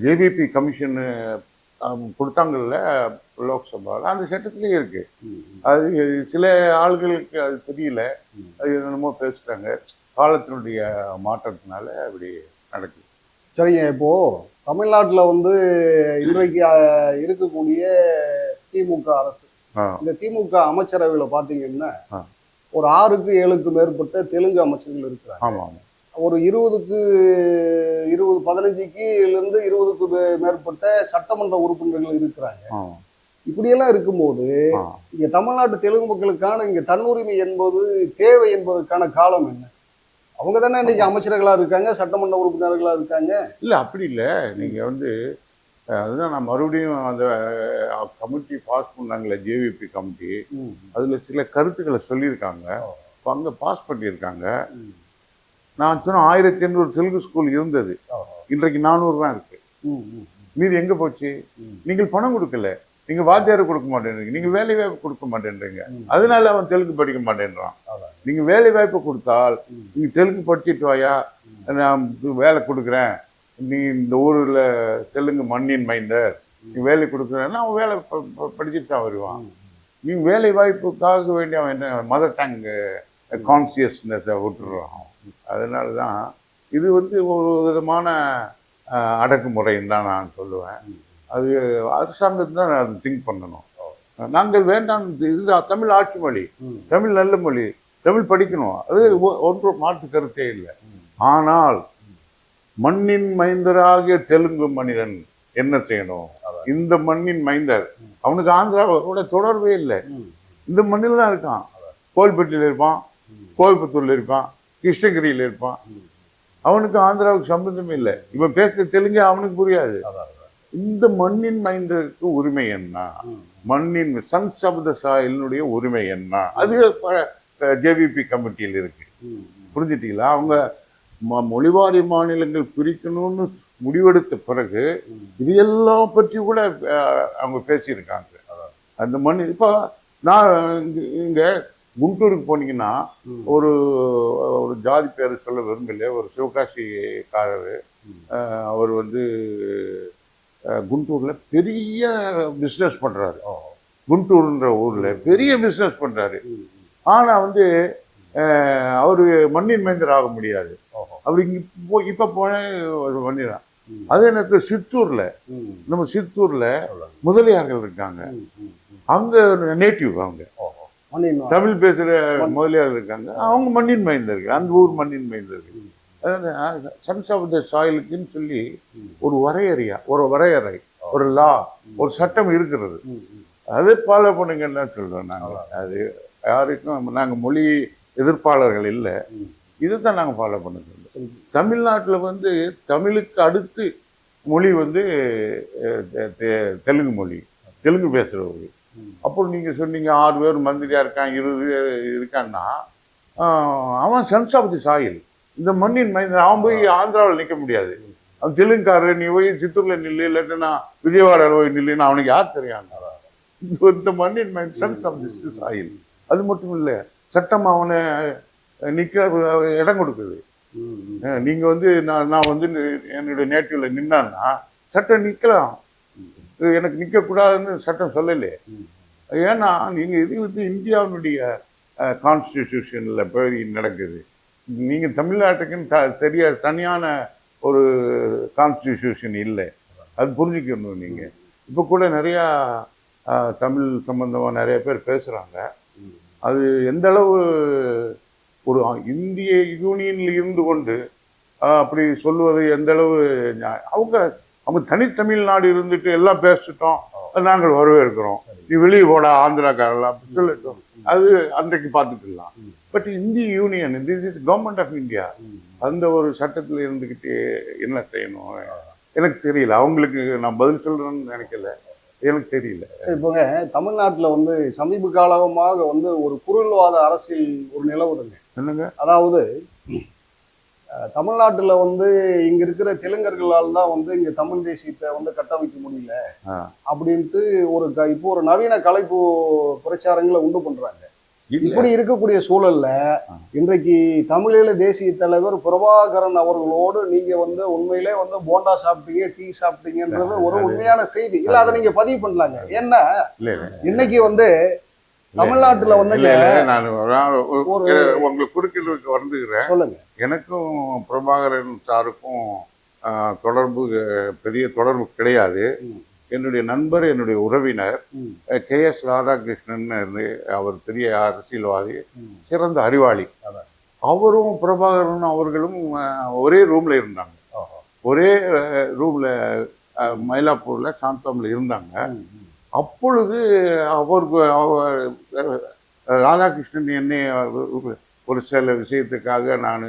ஜேவிபி கமிஷன் கொடுத்தாங்கல்ல லோக்சபாவில், அந்த சட்டத்திலேயே இருக்கு. அது சில ஆள்களுக்கு அது தெரியல, அது என்னமோ பேசுறாங்க. காலத்தினுடைய மாற்றத்தினால அப்படி நடக்குது. சரிங்க. இப்போ தமிழ்நாட்டில் வந்து இன்றைக்கு இருக்கக்கூடிய திமுக அரசு, இந்த திமுக அமைச்சரவையில் பார்த்தீங்கன்னா ஒரு 6க்கு 7க்கு மேற்பட்ட தெலுங்கு அமைச்சர்கள் இருக்கிறாங்க. ஆமாம். ஒரு 15க்கு 20க்கு மேற்பட்ட சட்டமன்ற உறுப்பினர்கள் இருக்கிறாங்க. இப்படியெல்லாம் இருக்கும்போது இங்க தமிழ்நாட்டு தெலுங்கு மக்களுக்கான இங்க தன்னுரிமை என்பது தேவை என்பதற்கான காலம் என்ன? அவங்க தானே இன்னைக்கு அமைச்சர்களா இருக்காங்க, சட்டமன்ற உறுப்பினர்களா இருக்காங்க. இல்ல அப்படி இல்லை. நீங்க வந்து அதுதான் நான் மறுபடியும் அந்த கமிட்டி பாஸ் பண்ணாங்களே, ஜேவிபி கமிட்டி, அதுல சில கருத்துக்களை சொல்லியிருக்காங்க. இப்போ அங்க பாஸ் பண்ணியிருக்காங்க. நான் சொன்ன 1800 தெலுங்கு ஸ்கூல் இருந்தது, இன்றைக்கு 400 தான் இருக்கு. மீதி எங்க போச்சு? நீங்கள் பணம் கொடுக்கல, நீங்க வாத்தியாரை கொடுக்க மாட்டேன்றீங்க, நீங்க வேலை வாய்ப்பு கொடுக்க மாட்டேன்றீங்க, அதனால அவன் தெலுங்கு படிக்க மாட்டேன்றான். நீங்க வேலை வாய்ப்பு கொடுத்தால், நீங்க தெலுங்கு படிச்சுட்டு வாயா, நான் வேலை கொடுக்குறேன், நீ இந்த ஊர்ல தெலுங்கு மண்ணின் மைந்தர், நீ வேலை கொடுக்குறேன்னா அவன் வேலை படிச்சுட்டு தான் வருவான். நீங்க வேலை வாய்ப்புக்காக வேண்டிய அவன் என்ன மதர் டங் கான்சியஸ்னஸை விட்டுடுறான். அதனால தான் இது வந்து ஒரு விதமான அடக்குமுறைன்னு தான் நான் சொல்லுவேன். அது அரசாங்கத்தை தான் அது திங்க் பண்ணணும். நாங்கள் வேண்டாம், இது தமிழ் ஆட்சி மொழி, தமிழ் நல்ல மொழி, தமிழ் படிக்கணும், அது ஒன்று மாற்று கருத்தே இல்லை. ஆனால் மண்ணின் மைந்தராகிய தெலுங்கு மனிதன் என்ன செய்யணும்? இந்த மண்ணின் மைந்தர், அவனுக்கு ஆந்திராவோட தொடர்பே இல்லை, இந்த மண்ணில் தான் இருக்கான். கோவில்பட்டியில் இருப்பான், கோயம்புத்தூர்ல இருப்பான், கிருஷ்ணகிரியில் இருப்பான், அவனுக்கு ஆந்திராவுக்கு சம்பந்தமே இல்லை. இவன் பேசுற தெலுங்கு அவனுக்கு புரியாது. இந்த மண்ணின் மைந்தருக்கு உரிமை என்ன? மண்ணின் சன்ஸ் ஆஃப் த சாயிலினுடைய உரிமை என்ன? அது ஜேவிபி கமிட்டியில் இருக்கு. புரிஞ்சுட்டீங்களா? அவங்க மொழிவாரி மாநிலங்கள் பிரிக்கணும்னு முடிவெடுத்த பிறகு இது எல்லாம் பற்றி கூட அவங்க பேசியிருக்காங்க. அந்த மண் இப்போ நான் இங்க குண்டூருக்கு போனீங்கன்னா ஒரு ஒரு ஜாதி பேரை சொல்ல விரும்பல, ஒரு சிவகாசிக்காரர், அவர் வந்து குண்டூர்ல பெரிய பிஸ்னஸ் பண்றாரு. குண்டூர்ன்ற ஊர்ல பெரிய பிஸ்னஸ் பண்றாரு. ஆனா வந்து அவரு மண்ணின் மைந்தர் ஆக முடியாது. அவர் இங்கே இப்போ போனேன் பண்ணிடுறான். அதே நேரத்தில் சித்தூரில், நம்ம சித்தூரில் முதலியார்கள் இருக்காங்க. அவங்க நேட்டிவ், அவங்க தமிழ் பேசுகிற முதலியார்கள் இருக்காங்க. அவங்க மண்ணின் மைந்தர்கள், அந்த ஊர் மண்ணின் மைந்தர்கள். அதாவது சன்ஸ் ஆஃப் த சாயிலுக்குன்னு சொல்லி ஒரு வரையறை, ஒரு லா, ஒரு சட்டம் இருக்கிறது. அதை ஃபாலோ பண்ணுங்கன்னு தான் சொல்கிறோம் நாங்கள். அது யாருக்கும் நாங்கள் மொழி எதிர்ப்பாளர்கள் இல்லை, இதை தான் நாங்கள் ஃபாலோ பண்ண சொல்கிறோம். தமிழ்நாட்டில் வந்து தமிழுக்கு அடுத்து மொழி வந்து தெலுங்கு மொழி, தெலுங்கு பேசுகிறவர்கள். அப்புறம் நீங்கள் சொன்னீங்க 6 பேர் மந்திரியாக இருக்கான், 20 பேர் இருக்கான்னா, அவன் சென்ஸ் ஆஃப் தி சாயில், இந்த மண்ணின் மைந்தன். அவன் போய் ஆந்திராவில் நிற்க முடியாது. அவன் தெலுங்குக்காரர், நீ போய் சித்தூரில் நில்லு, இல்லாட்டினா விஜயவாடாவில் போய் நில்லுன்னு அவனுக்கு யார் தெரியாங்க? இந்த மண்ணின் மைண்ட், சென்ஸ் ஆஃப் தி சாயில். அது மட்டும் இல்லை, சட்டம் அவனை நிற்க இடம் கொடுக்குது. நீங்கள் வந்து நான் வந்து என்னுடைய நேட்டிவ்ல நின்னான்னா சட்டம் நிற்கலாம், எனக்கு நிற்கக்கூடாதுன்னு சட்டம் சொல்லலை. ஏன்னா நீங்கள் இது வந்து இந்தியாவினுடைய கான்ஸ்டிடியூஷனில் போய் நடக்குது. நீங்கள் தமிழ்நாட்டுக்குன்னு தனியான ஒரு கான்ஸ்டிடியூஷன் இல்லை, அது புரிஞ்சுக்கணும். நீங்கள் இப்போ கூட நிறையா தமிழ் சம்பந்தமாக நிறைய பேர் பேசுகிறாங்க. அது எந்த அளவு ஒரு இந்திய யூனியனில் இருந்து கொண்டு அப்படி சொல்லுவது எந்த அளவு அவங்க தனித்தமிழ்நாடு இருந்துட்டு எல்லாம் பேசிட்டோம், நாங்கள் வரவேற்கிறோம், நீ வெளியே போடா ஆந்திராக்காரெல்லாம் அப்படி சொல்லட்டும், அது அன்றைக்கு பார்த்துக்கலாம். பட் இந்திய union, this is government of India, அந்த ஒரு சட்டத்தில் இருந்துக்கிட்டு என்ன செய்யணும் எனக்கு தெரியல. அவங்களுக்கு நான் பதில் சொல்கிறேன்னு நினைக்கல, எனக்கு தெரியல. இப்போங்க தமிழ்நாட்டில் வந்து சமீப காலமாக வந்து ஒரு குரல்வாத அரசியல் ஒரு நிலவுதுங்க. என்னங்க? அதாவது தமிழ்நாட்டில் வந்து இங்க இருக்கிற தெலுங்கர்களால் தான் வந்து இங்க தமிழ் தேசியத்தை வந்து கட்டமைக்க முடியல அப்படின்ட்டு இப்போ ஒரு நவீன கலைப்பு பிரச்சாரங்களை உண்டு பண்றாங்க. இப்படி இருக்கக்கூடிய சூழல்ல இன்றைக்கு தமிழீழ தேசிய தலைவர் பிரபாகரன் அவர்களோடு நீங்க வந்து உண்மையிலே வந்து போண்டா சாப்பிட்டீங்க, டீ சாப்பிட்டீங்கன்றது ஒரு உண்மையான செய்தி இல்ல, அதை நீங்க பதிவு பண்ணலாங்க. ஏன்னா இன்னைக்கு வந்து தமிழ்நாட்டுல வந்து நான் உங்களுக்கு குறுக்கிற்கு வந்துக்கிறேன். சொல்லுங்க. எனக்கும் பிரபாகரன் சாருக்கும் பெரிய தொடர்பு கிடையாது. என்னுடைய நண்பர், என்னுடைய உறவினர் KS ராதாகிருஷ்ணன் இருந்து, அவர் பெரிய அரசியல்வாதி, சிறந்த அறிவாளி. அவரும் பிரபாகரன் அவர்களும் ஒரே ரூம்ல இருந்தாங்க, ஒரே ரூம்ல மயிலாப்பூர்ல சாந்தோம்ல இருந்தாங்க. அப்பொழுது ராதாகிருஷ்ணன் என்னை ஒரு சில விஷயத்துக்காக நான்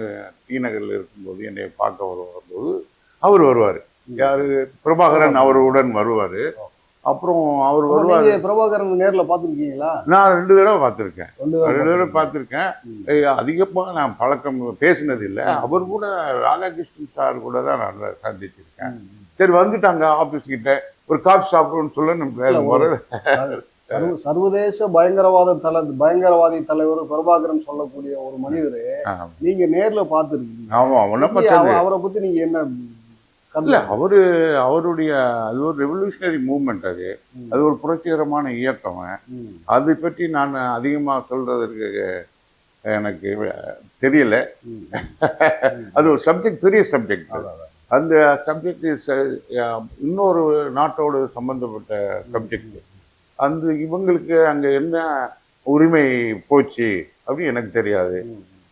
டி நகரில் இருக்கும்போது என்னை பார்க்க வரும்போது அவர் வருவார். யாரு? பிரபாகரன் அவருடன் வருவார். அப்புறம் அவர் வருவார். பிரபாகரன் நேர்ல பார்த்துருக்கீங்களா? நான் 2 தடவை பார்த்துருக்கேன், 2 தடவை பார்த்துருக்கேன். அதிகமாக நான் பழக்கம் பேசினது இல்லை. அவர் கூட ராதாகிருஷ்ணன் சார் கூட தான் நான் சந்திச்சிருக்கேன். சரி வந்துட்டாங்க ஆபீஸ் கிட்ட, ஒரு காஃபி சாப்பிடுன்னு சொல்ல சர்வதேச பயங்கரவாதி தலைவர் பிரபாகரன் சொல்லக்கூடிய ஒரு மனிதரு நீங்க நேர்ல பார்த்துருக்கீங்க. அவரை பத்தி நீங்க என்ன? இல்ல, அவருடைய அது ஒரு ரெவல்யூஷனரி மூவ்மெண்ட், அது ஒரு புரட்சிகரமான இயக்கம். அதை பற்றி நான் அதிகமாக சொல்றதுக்கு எனக்கு தெரியல. அது ஒரு சப்ஜெக்ட், பெரிய சப்ஜெக்ட். அந்த சப்ஜெக்ட் இன்னொரு நாட்டோடு சம்பந்தப்பட்ட சப்ஜெக்ட். அந்த இவங்களுக்கு அங்கே என்ன உரிமை போச்சு அப்படி எனக்கு தெரியாது.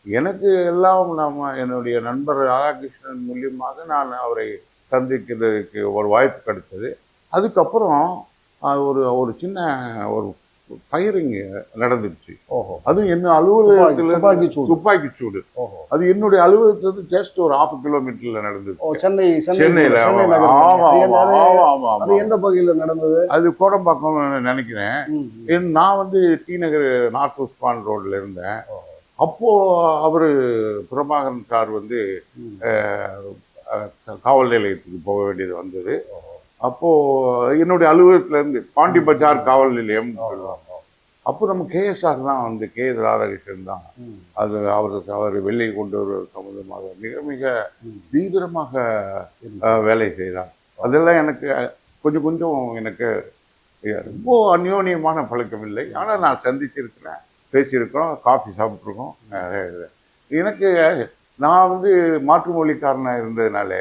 எனக்கு எல்லாம் என்னுடைய நண்பர் ராதாகிருஷ்ணன் மூலியமாக நான் அவரை சந்திக்கிறதுக்கு ஒரு வாய்ப்பு கிடைத்தது. அதுக்கப்புறம் ஒரு சின்ன ஒரு ஃபயரிங் நடந்துருச்சு. அதுவும் என்ன அலுவலகத்தில் துப்பாக்கி சூடு. அது என்னுடைய அலுவலகத்துல ஜஸ்ட் ஒரு 1/2 கிலோமீட்டர்ல நடந்தது, சென்னையில. எந்த பகுதியில் நடந்தது? அது கோடம்பாக்கம் நினைக்கிறேன். நான் வந்து டி நகர் நார்த் உஸ்மான் ரோட்ல இருந்தேன். அப்போ அவரு பிரபாகரன் சார் வந்து காவல் நிலையத்துக்கு போக வேண்டியது வந்தது. அப்போ என்னுடைய அலுவலகத்துல இருந்து பாண்டி பஜார் காவல் நிலையம் சொல்லுவாங்க. அப்போ நம்ம KSR தான் வந்து KS ராதாகிருஷ்ணன் தான் அது அவர் வெளியே கொண்டு வருவது சம்பந்தமாக மிக மிக தீவிரமாக வேலை செய்தார். அதெல்லாம் எனக்கு கொஞ்சம் எனக்கு ரொம்ப அந்யோன்யமான பழக்கம் இல்லை. ஆனால் நான் சந்திச்சிருக்கிறேன், பேசியிருக்கிறோம், காஃபி சாப்பிட்ருக்கோம். எனக்கு நான் வந்து மாற்று மொழிக்காரனாக இருந்ததுனால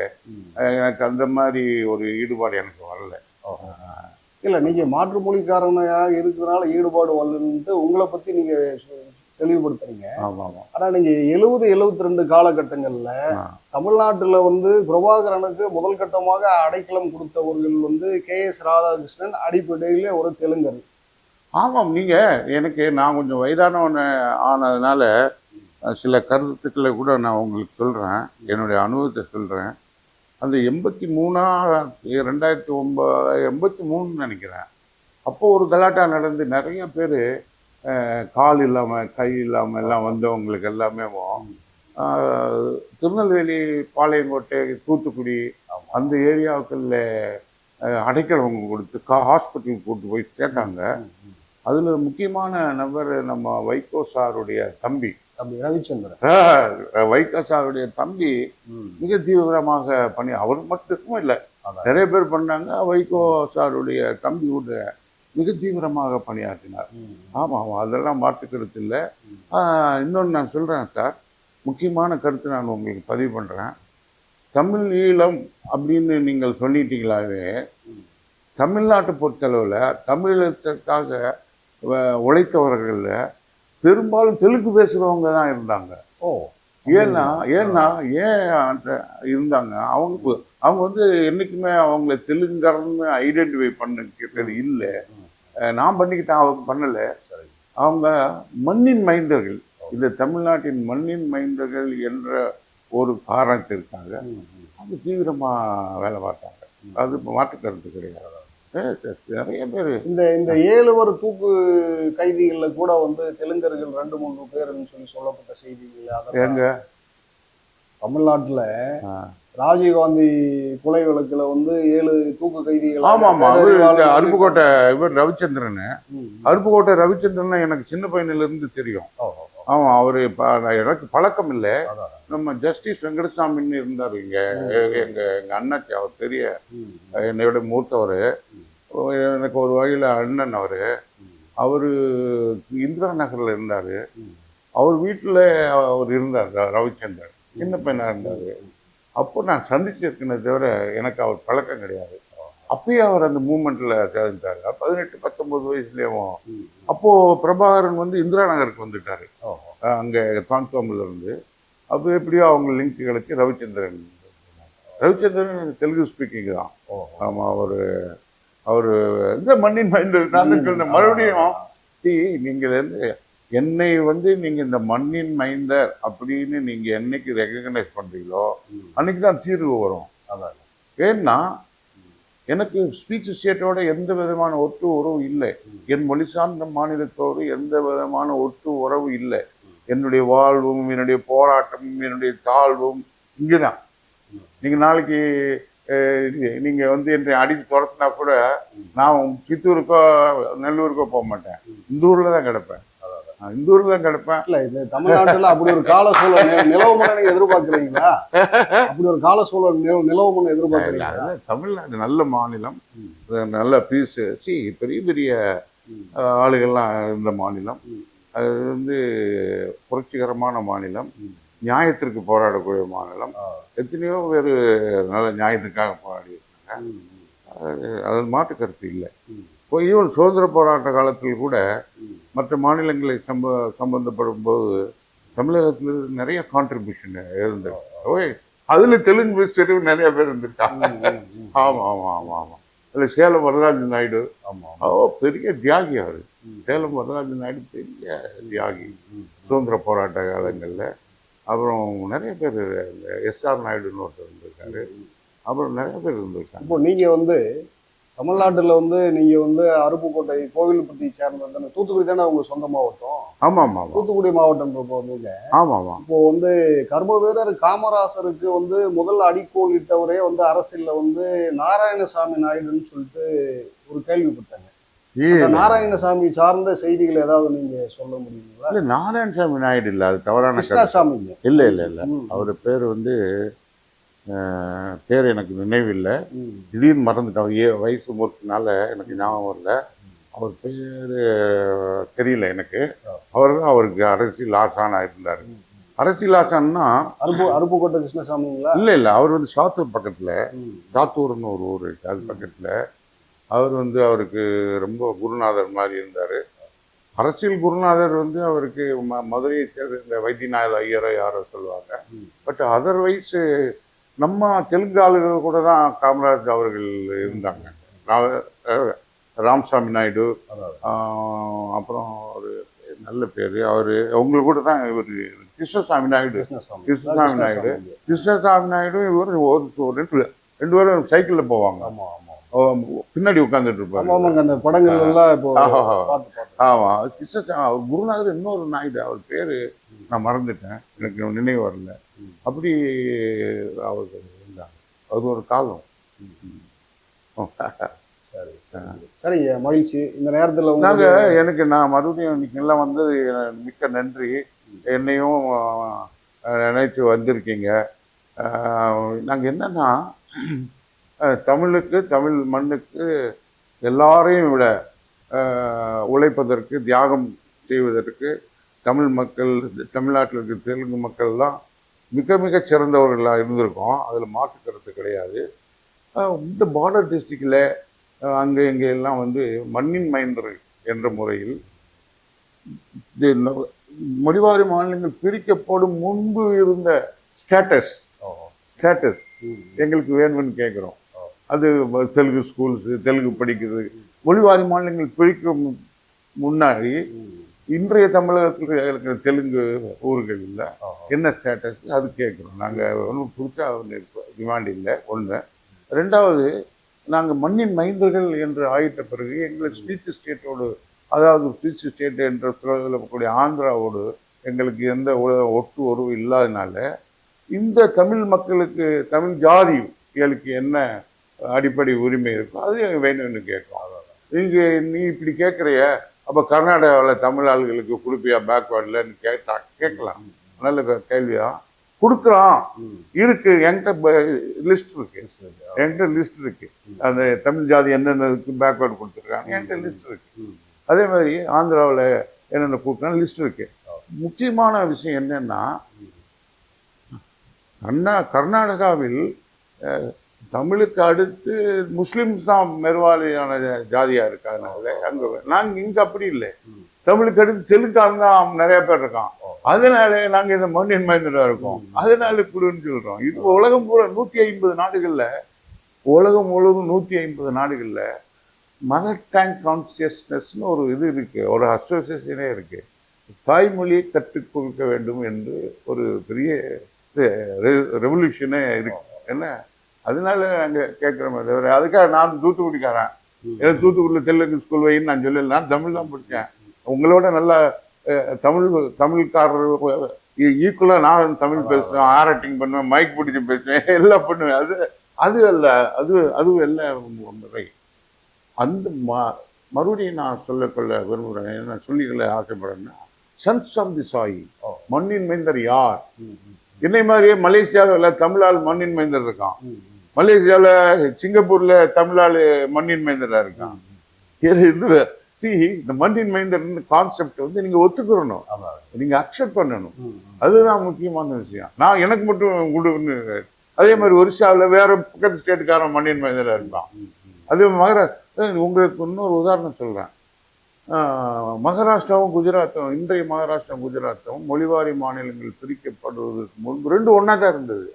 எனக்கு அந்த மாதிரி ஒரு ஈடுபாடு எனக்கு வரல. இல்ல நீங்க மாற்று மொழிக்காரனையா இருக்கிறதுனால ஈடுபாடு வரலன்ட்டு உங்களை பத்தி நீங்க தெளிவுபடுத்துறீங்க. ஆமாம் ஆமாம். ஆனா நீங்க 70-72 காலகட்டங்கள்ல தமிழ்நாட்டுல வந்து பிரபாகரனுக்கு முதல் கட்டமாக அடைக்கலம் கொடுத்தவர்கள் வந்து KS ராதாகிருஷ்ணன், அடிப்படையில ஒரு தெலுங்கர். ஆமாம், நீங்கள் எனக்கு நான் கொஞ்சம் வயதானவன் ஆனதுனால சில கருத்துக்களை கூட நான் உங்களுக்கு சொல்கிறேன், என்னுடைய அனுபவத்தை சொல்கிறேன். அந்த 2009 83 நினைக்கிறேன். அப்போது ஒரு கலாட்டா நடந்து நிறைய பேர் கால் இல்லாமல் கை இல்லாமல் எல்லாம் வந்தவங்களுக்கு எல்லாமே திருநெல்வேலி, பாளையங்கோட்டை, தூத்துக்குடி அந்த ஏரியாவுக்குள்ள அடைக்கலம் கொடுத்து ஹாஸ்பிட்டலுக்கு கூட்டு போய் கேட்டாங்க. அதில் முக்கியமான நபர் நம்ம வைகோ சாருடைய தம்பி ரவிச்சந்திரன். வைகோ சாருடைய தம்பி மிக தீவிரமாக பண்ணி, அவர் மட்டும் இல்லை நிறைய பேர் பண்ணாங்க. வைகோ சாருடைய தம்பி கூட மிக தீவிரமாக பணியாற்றினார். ஆமாம், அதெல்லாம் மாற்று கருத்து இல்லை. இன்னொன்று நான் சொல்கிறேன் சார், முக்கியமான கருத்து நான் உங்களுக்கு பதிவு பண்ணுறேன். தமிழ் ஈழம் அப்படின்னு நீங்கள் சொல்லிட்டீங்களாவே, தமிழ்நாட்டை பொறுத்தளவில் தமிழகத்திற்காக உழைத்தவர்களில் பெரும்பாலும் தெலுங்கு பேசுகிறவங்க தான் இருந்தாங்க. ஏன் இருந்தாங்க? அவங்க வந்து என்றைக்குமே அவங்கள தெலுங்கர்னு ஐடென்டிஃபை பண்ணிக்கிட்டது இல்லை. நான் பண்ணிக்கிட்டேன், அவங்க பண்ணலை. அவங்க மண்ணின் மைந்தர்கள், இந்த தமிழ்நாட்டின் மண்ணின் மைந்தர்கள் என்ற ஒரு காரணத்திற்காக அவங்க தீவிரமாக வேலை பார்த்தாங்க. அது மாற்று கருத்து கிடையாது. நிறைய பேர் இந்த 7 தூக்கு கைதிகள்ல கூட வந்து தெலுங்கர்கள் 2-3 பேர்னு சொல்லப்பட்ட செய்திகள் எங்க தமிழ்நாட்டுல ராஜீவ்காந்தி கொலை வழக்குல வந்து 7 தூக்கு கைதிகள். ஆமா ஆமா, அருப்புக்கோட்டை இவர் ரவிச்சந்திரன். அருப்புக்கோட்டை ரவிச்சந்திரன் எனக்கு சின்ன பையனில இருந்து தெரியும். ஆமா, அவரு எனக்கு பழக்கம் இல்லை. நம்ம ஜஸ்டிஸ் வெங்கடசாமின்னு இருந்தார் இங்க, எங்க அண்ணாச்சி. அவர் பெரிய என்னோட மூத்தவர், எனக்கு ஒரு வகையில் அண்ணன். அவரு இந்திரா நகர்ல இருந்தாரு. அவர் வீட்டுல அவர் இருந்தார், ரவிச்சந்திரன் சின்ன பையனா இருந்தாரு. அப்போ நான் சந்திச்சிருக்கேனே தவிர எனக்கு அவர் பழக்கம் கிடையாது. அப்பயே அவர் அந்த மூமெண்ட்ல சேர்ந்தார் 18-19 வயசுலேயும். அப்போ பிரபாகரன் வந்து இந்திரா நகருக்கு வந்துட்டாரு, அங்க தான்தோமில் இருந்து. அப்போ எப்படியோ அவங்க லிங்க்குகளுக்கு ரவிச்சந்திரன் தெலுங்கு ஸ்பீக்கிங் தான். ஆமா, அவர் இந்த மண்ணின் மைந்தர். நான் சொன்னேன் மறுபடியும், நீங்கள் என்னை வந்து நீங்க இந்த மண்ணின் மைந்தர் அப்படின்னு நீங்க என்னைக்கு ரெகக்னைஸ் பண்றீங்களோ அன்னைக்கு தான் தீர்வு வரும். அதான், ஏன்னா எனக்கு ஸ்பீச் ஸ்டேட்டோட எந்த விதமான ஒட்டு உறவு இல்லை. என் மொழி சார்ந்த மாநிலத்தோடு எந்த விதமான ஒட்டு உறவு இல்லை. என்னுடைய வாழ்வும், என்னுடைய போராட்டமும், என்னுடைய தாழ்வும் இங்கேதான். நீங்க நாளைக்கு நீங்க வந்து என்னை அடித்து துரத்துனா கூட நான் சித்தூருக்கோ நெல்லூருக்கோ போக மாட்டேன், இந்த ஊர்ல தான் கிடப்பேன். இந்த ஊர்ல தான் கிடப்பேன். இல்ல, இது தமிழ்நாட்டுல அப்படி ஒரு கால சூழல் நிலவுமன்னு நீங்க எதிர்பார்க்குறீங்களா? அப்படி ஒரு கால சூழல் நிலவுமன்னு எதிர்பார்க்குறீங்களா? தமிழ்நாடு நல்ல மாநிலம், நல்ல பீஸ். பெரிய பெரிய ஆளுகள்லாம் இருந்த மாநிலம். அது வந்து புரட்சிகரமான மாநிலம், நியாயத்திற்கு போராடக்கூடிய மாநிலம். எத்தனையோ பேர் நல்ல நியாயத்துக்காக போராடி இருக்காங்க. அது மாற்று கருத்து இல்லை. இப்போ ஈவன் சுதந்திர போராட்ட காலத்தில் கூட மற்ற மாநிலங்களை சம்பந்தப்படும் போது தமிழகத்தில் நிறைய கான்ட்ரிபியூஷன் இருந்தது. அதுல தெலுங்கு பேசுறது நிறைய பேர் இருந்திருக்காங்க. ஆமா ஆமா ஆமா ஆமா. அதுல சேலம் வரதராஜ நாயுடு பெரிய தியாகி. அவர் சேலம் வரதராஜ நாயுடு பெரிய தியாகி சுதந்திர போராட்ட காலங்களில். அப்புறம் நிறைய பேர், SR நாயுடுன்னு ஒருத்தர் இருந்திருக்காரு. அப்புறம் நிறைய பேர் இருந்திருக்காங்க. இப்போ நீங்க வந்து தமிழ்நாட்டுல வந்து நீங்க வந்து அருப்புக்கோட்டை, கோவில்பட்டி சேர்ந்த தூத்துக்குடி தானே உங்க சொந்த மாவட்டம்? ஆமா ஆமா, தூத்துக்குடி மாவட்டம் போவீங்க. ஆமா ஆமா. இப்போ வந்து கர்ம வீரர் காமராசருக்கு வந்து முதல் அடிக்கோல் இட்டவரே வந்து அரசியல்ல வந்து நாராயணசாமி நாயுடுன்னு சொல்லிட்டு ஒரு கேள்விப்பட்டாங்க. நாராயணசாமி சார்ந்த செய்திகள் ஏதாவது நீங்க சொல்ல முடியுங்களா? இல்ல, நாராயணசாமி நாயுடு இல்ல, அது தவறான கிருஷ்ணசாமி. இல்ல இல்ல இல்ல, அவர் பேர் வந்து பேர் எனக்கு நினைவில்லை, திடீர்னு மறந்துட்டேன். வயசு முறுக்குனால எனக்கு ஞாபகம் வரல. அவர் பேர் தெரியல எனக்கு. அவர் தான் அவருக்கு அரசியல் ஆசானா இருந்தார். அரசியல் ஆசான்னா அருப்புக்கோட்டை கிருஷ்ணசாமிங்களா? இல்ல அவர் வந்து சாத்தூர் பக்கத்துல, சாத்தூர்னு ஒரு ஊர் இருக்கு அது பக்கத்துல. அவர் வந்து அவருக்கு ரொம்ப குருநாதர் மாதிரி இருந்தாரு. அரசியல் குருநாதர் வந்து அவருக்கு மதுரையை சேர்ந்த இந்த வைத்தியநாத ஐயரோ யாரோ சொல்லுவாங்க. பட் அதர்வைஸ் நம்ம தெலுங்கு ஆளுகள் கூட தான் காமராஜ் அவர்கள் இருந்தாங்க. ராமசாமி நாயுடு, அப்புறம் ஒரு நல்ல பேர் அவர் உங்களுக்கு கூட தான் இவர் கிருஷ்ணசாமி நாயுடு இவர் ரெண்டு பேரும் சைக்கிளில் போவாங்க. பின்னாடி உட்காந்துட்டு இருப்பாங்க அந்த படங்கள் எல்லாம். ஆமா குருநாதர் இன்னொரு நாயுடு, அவர் பேரு நான் மறந்துட்டேன், எனக்கு நினைவு வரல. அப்படி அவர்கள் இருந்தாங்க. அது ஒரு காலம். சரி, மகிழ்ச்சி. இந்த நேரத்துல நான் மறுபடியும் இன்னைக்கு எல்லாம் வந்தது மிக்க நன்றி. என்னையும் நினைத்து வந்திருக்கீங்க. நாங்கள் என்னன்னா, தமிழுக்கு, தமிழ் மண்ணுக்கு எல்லாரையும் விட உழைப்பதற்கு, தியாகம் செய்வதற்கு தமிழ் மக்கள், தமிழ்நாட்டில் இருக்க தெலுங்கு மக்கள் தான் மிக மிக சிறந்தவர்களாக இருந்திருக்கோம். அதில் மாற்று கருத்து கிடையாது. இந்த பார்டர் டிஸ்ட்ரிக்டில் அங்கே இங்கே எல்லாம் வந்து மண்ணின் மைந்தர் என்ற முறையில் மொழிவாரி மாநிலங்கள் பிரிக்கப்படும் முன்பு இருந்த ஸ்டேட்டஸ் எங்களுக்கு வேணும்னு கேட்குறோம். அது தெலுங்கு ஸ்கூல்ஸ், தெலுங்கு படிக்கிறது. மொழிவாரி மாநிலங்கள் பிரிக்கும் முன்னாடி இன்றைய தமிழகத்தில் இருக்கிற தெலுங்கு ஊர்களில் என்ன ஸ்டேட்டஸ் அது கேட்குறோம். நாங்கள் ஒன்றும் புதுசா டிமாண்ட் இல்லை. ஒன்று. ரெண்டாவது, நாங்கள் மண்ணின் மைந்தர்கள் என்று ஆயிட்ட பிறகு எங்களுக்கு ஸ்பீச் ஸ்டேட்டோடு, அதாவது ஸ்பீச் ஸ்டேட் என்ற சொல்லக்கூடிய ஆந்திராவோடு எங்களுக்கு எந்த ஒட்டு உறவு இல்லாதனால இந்த தமிழ் மக்களுக்கு, தமிழ் ஜாதிகளுக்கு என்ன அடிப்படை உரிமை இருக்கோ அது வேணும்னு கேட்கும். இங்கே நீ இப்படி கேட்குறிய, அப்போ கர்நாடகாவில் தமிழ் ஆளுகளுக்கு கொடுப்பியா பேக்வேர்டில்னு கேட்கலாம். நல்ல கேள்விதான். கொடுக்குறோம், இருக்கு, என்கிட்ட லிஸ்ட் இருக்கு. அந்த தமிழ் ஜாதி என்னென்னதுக்கு பேக்வேர்டு கொடுத்துருக்காங்க என்கிட்ட லிஸ்ட் இருக்கு. அதே மாதிரி ஆந்திராவில் என்னென்ன கொடுக்குறாங்க லிஸ்ட் இருக்கு. முக்கியமான விஷயம் என்னன்னா, கர்நாடகாவில் தமிழுக்கு அடுத்து முஸ்லிம்ஸ் தான் மெருவாலியான ஜாதியா இருக்காங்க அங்க. நாங்க இங்க அப்படி இல்லை. தமிழுக்கு அடுத்து தெலுங்காரன் தான் நிறைய பேர் இருக்கான். அதனால நாங்க இந்த மண்ணின் மைந்தரா இருக்கோம். அதனால குடுன்னு சொல்றோம். இது உலகம் பூரா 150 நாடுகள்ல, உலகம் முழுவதும் 150 நாடுகள்ல மதர் டங் கான்சியஸ்னஸ்னு ஒரு இது இருக்கு, ஒரு அசோசியேஷனே இருக்கு. தாய்மொழியை கற்றுக் கொடுக்க வேண்டும் என்று ஒரு பெரிய ரெவல்யூஷனே இருக்கு. என்ன அதனால நாங்கள் கேட்குறோமே தவிர அதுக்காக நான் தூத்துக்குடிக்காரன், எனக்கு தூத்துக்குடியில் தெலுங்கு ஸ்கூல் வைன்னு நான் சொல்லலை. நான் தமிழ் தான் படித்தேன். உங்களோட நல்லா தமிழ்காரர் ஈக்குவலாக நான் தமிழ் பேசுவேன், ஆராட்டிங் பண்ணுவேன், மைக் பிடிச்சி பேசுவேன், எல்லாம் பண்ணுவேன். அது அல்ல, அதுவும் எல்லாம் முறை. அந்த மறுபடியும் நான் சொல்லிக்கொள்ள விரும்புகிறேன், என்ன சொல்லிக்கொள்ள ஆசைப்படுறேன்னா, சன்ஸ் ஆஃப் தி சாயில், மண்ணின் மைந்தர் யார்? என்னை மாதிரியே மலேசியாவில் தமிழால் மண்ணின் மைந்தர் இருக்கான். மலேசியாவில், சிங்கப்பூர்ல தமிழால் மண்ணின் மைந்தரா இருக்கான். இந்த மண்ணின் மைந்தர் கான்செப்ட் வந்து நீங்க ஒத்துக்கிறணும், நீங்க அக்செப்ட் பண்ணணும். அதுதான் முக்கியமான விஷயம். நான் எனக்கு மட்டும் கொடுன்னு. அதே மாதிரி ஒரிசாவில் வேற பக்கத்து ஸ்டேட்டுக்காரன் மண்ணின் மைந்தரா இருக்கான். அதே உங்களுக்கு இன்னொரு உதாரணம் சொல்றேன். மகாராஷ்டிராவும் குஜராத்தும், இன்றைய மகாராஷ்டிராவும் குஜராத்தும் மொழிவாரி மாநிலங்கள் பிரிக்கப்படுவதற்கு முன்பு 2 ஒன்னா தான் இருந்தது.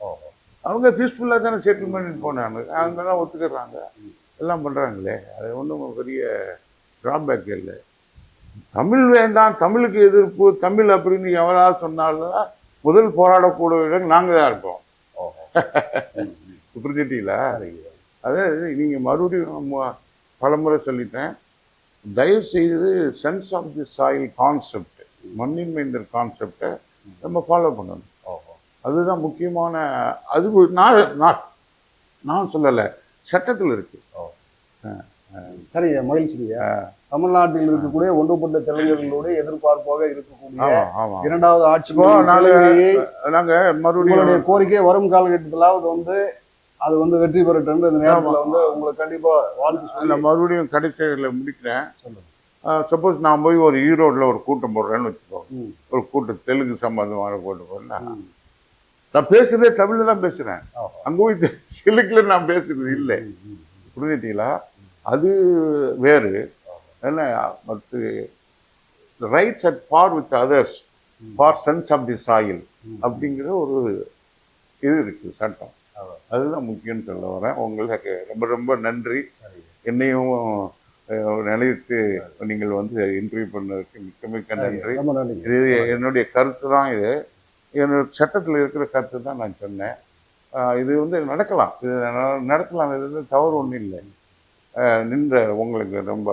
அவங்க பீஸ்ஃபுல்லாக தானே செட்டில்மெண்ட் போனாங்க. அவங்க தான் ஒத்துக்கிறாங்க, எல்லாம் பண்ணுறாங்களே. அது ஒன்றும் பெரிய ட்ராபேக் இல்லை. தமிழ் வேண்டாம், தமிழுக்கு எதிர்ப்பு, தமிழ் அப்படின்னு எவரால் சொன்னாலும் முதல் போராடக்கூடிய நாங்கள் தான் இருப்போம். புரிஞ்சிட்டீங்களா? அதாவது நீங்கள் மறுபடியும் பலமுறை சொல்லிட்டேன், தயவு செய்து sons of the soil concept, மண்ணின் மைந்தர் கான்செப்டை நம்ம ஃபாலோ பண்ணணும். அதுதான் முக்கியமான. அது நான் சொல்லலை, சட்டத்தில் இருக்கு. சரி, மகிழ்ச்சிங்க. தமிழ்நாட்டில் இருக்கக்கூடிய ஒன்றுபட்ட தெலுங்கர்களுடைய எதிர்பார்ப்பாக இருக்கக்கூடிய இரண்டாவது ஆட்சி நாங்க மறுபடியும் கோரிக்கை வரும் காலகட்டத்திலாவது வந்து அது வந்து வெற்றி பெறட்டும். இந்த நேரத்தில் வந்து உங்களுக்கு கண்டிப்பா வாழ்த்து சொல்ல மறுபடியும் கடைசியில் முடிக்கிறேன். சப்போஸ் நான் போய் ஒரு ஈரோடுல ஒரு கூட்டம் போடுறேன்னு வச்சுக்கோங்க. ஒரு கூட்டம் தெலுங்கு சம்பந்தமான கூட்டம் போனா நான் பேசுறதே தமிழ்ல தான் பேசுறேன். அங்க போய் தெலுங்குல நான் பேசுறது இல்லை. புரிஞ்சுட்டீங்களா? அது வேறு என்ன மற்ற rights at par with others for sons of the soil அப்படிங்கிற ஒரு இது இருக்கு சட்டம். அதுதான் முக்கியம்னு சொல்ல வரேன். உங்களுக்கு ரொம்ப ரொம்ப நன்றி. என்னையும் நினைத்து நீங்கள் வந்து இன்டர்வியூ பண்ணதுக்கு மிக்க மிக்க நன்றி. இது என்னுடைய கருத்து தான். இது என்னோட சட்டத்தில் இருக்கிற கருத்து தான் நான் சொன்னேன். இது வந்து நடக்கலாம், இது நடக்கலாம், இது வந்து தவறு ஒன்றும் இல்லை. நின்ற உங்களுக்கு ரொம்ப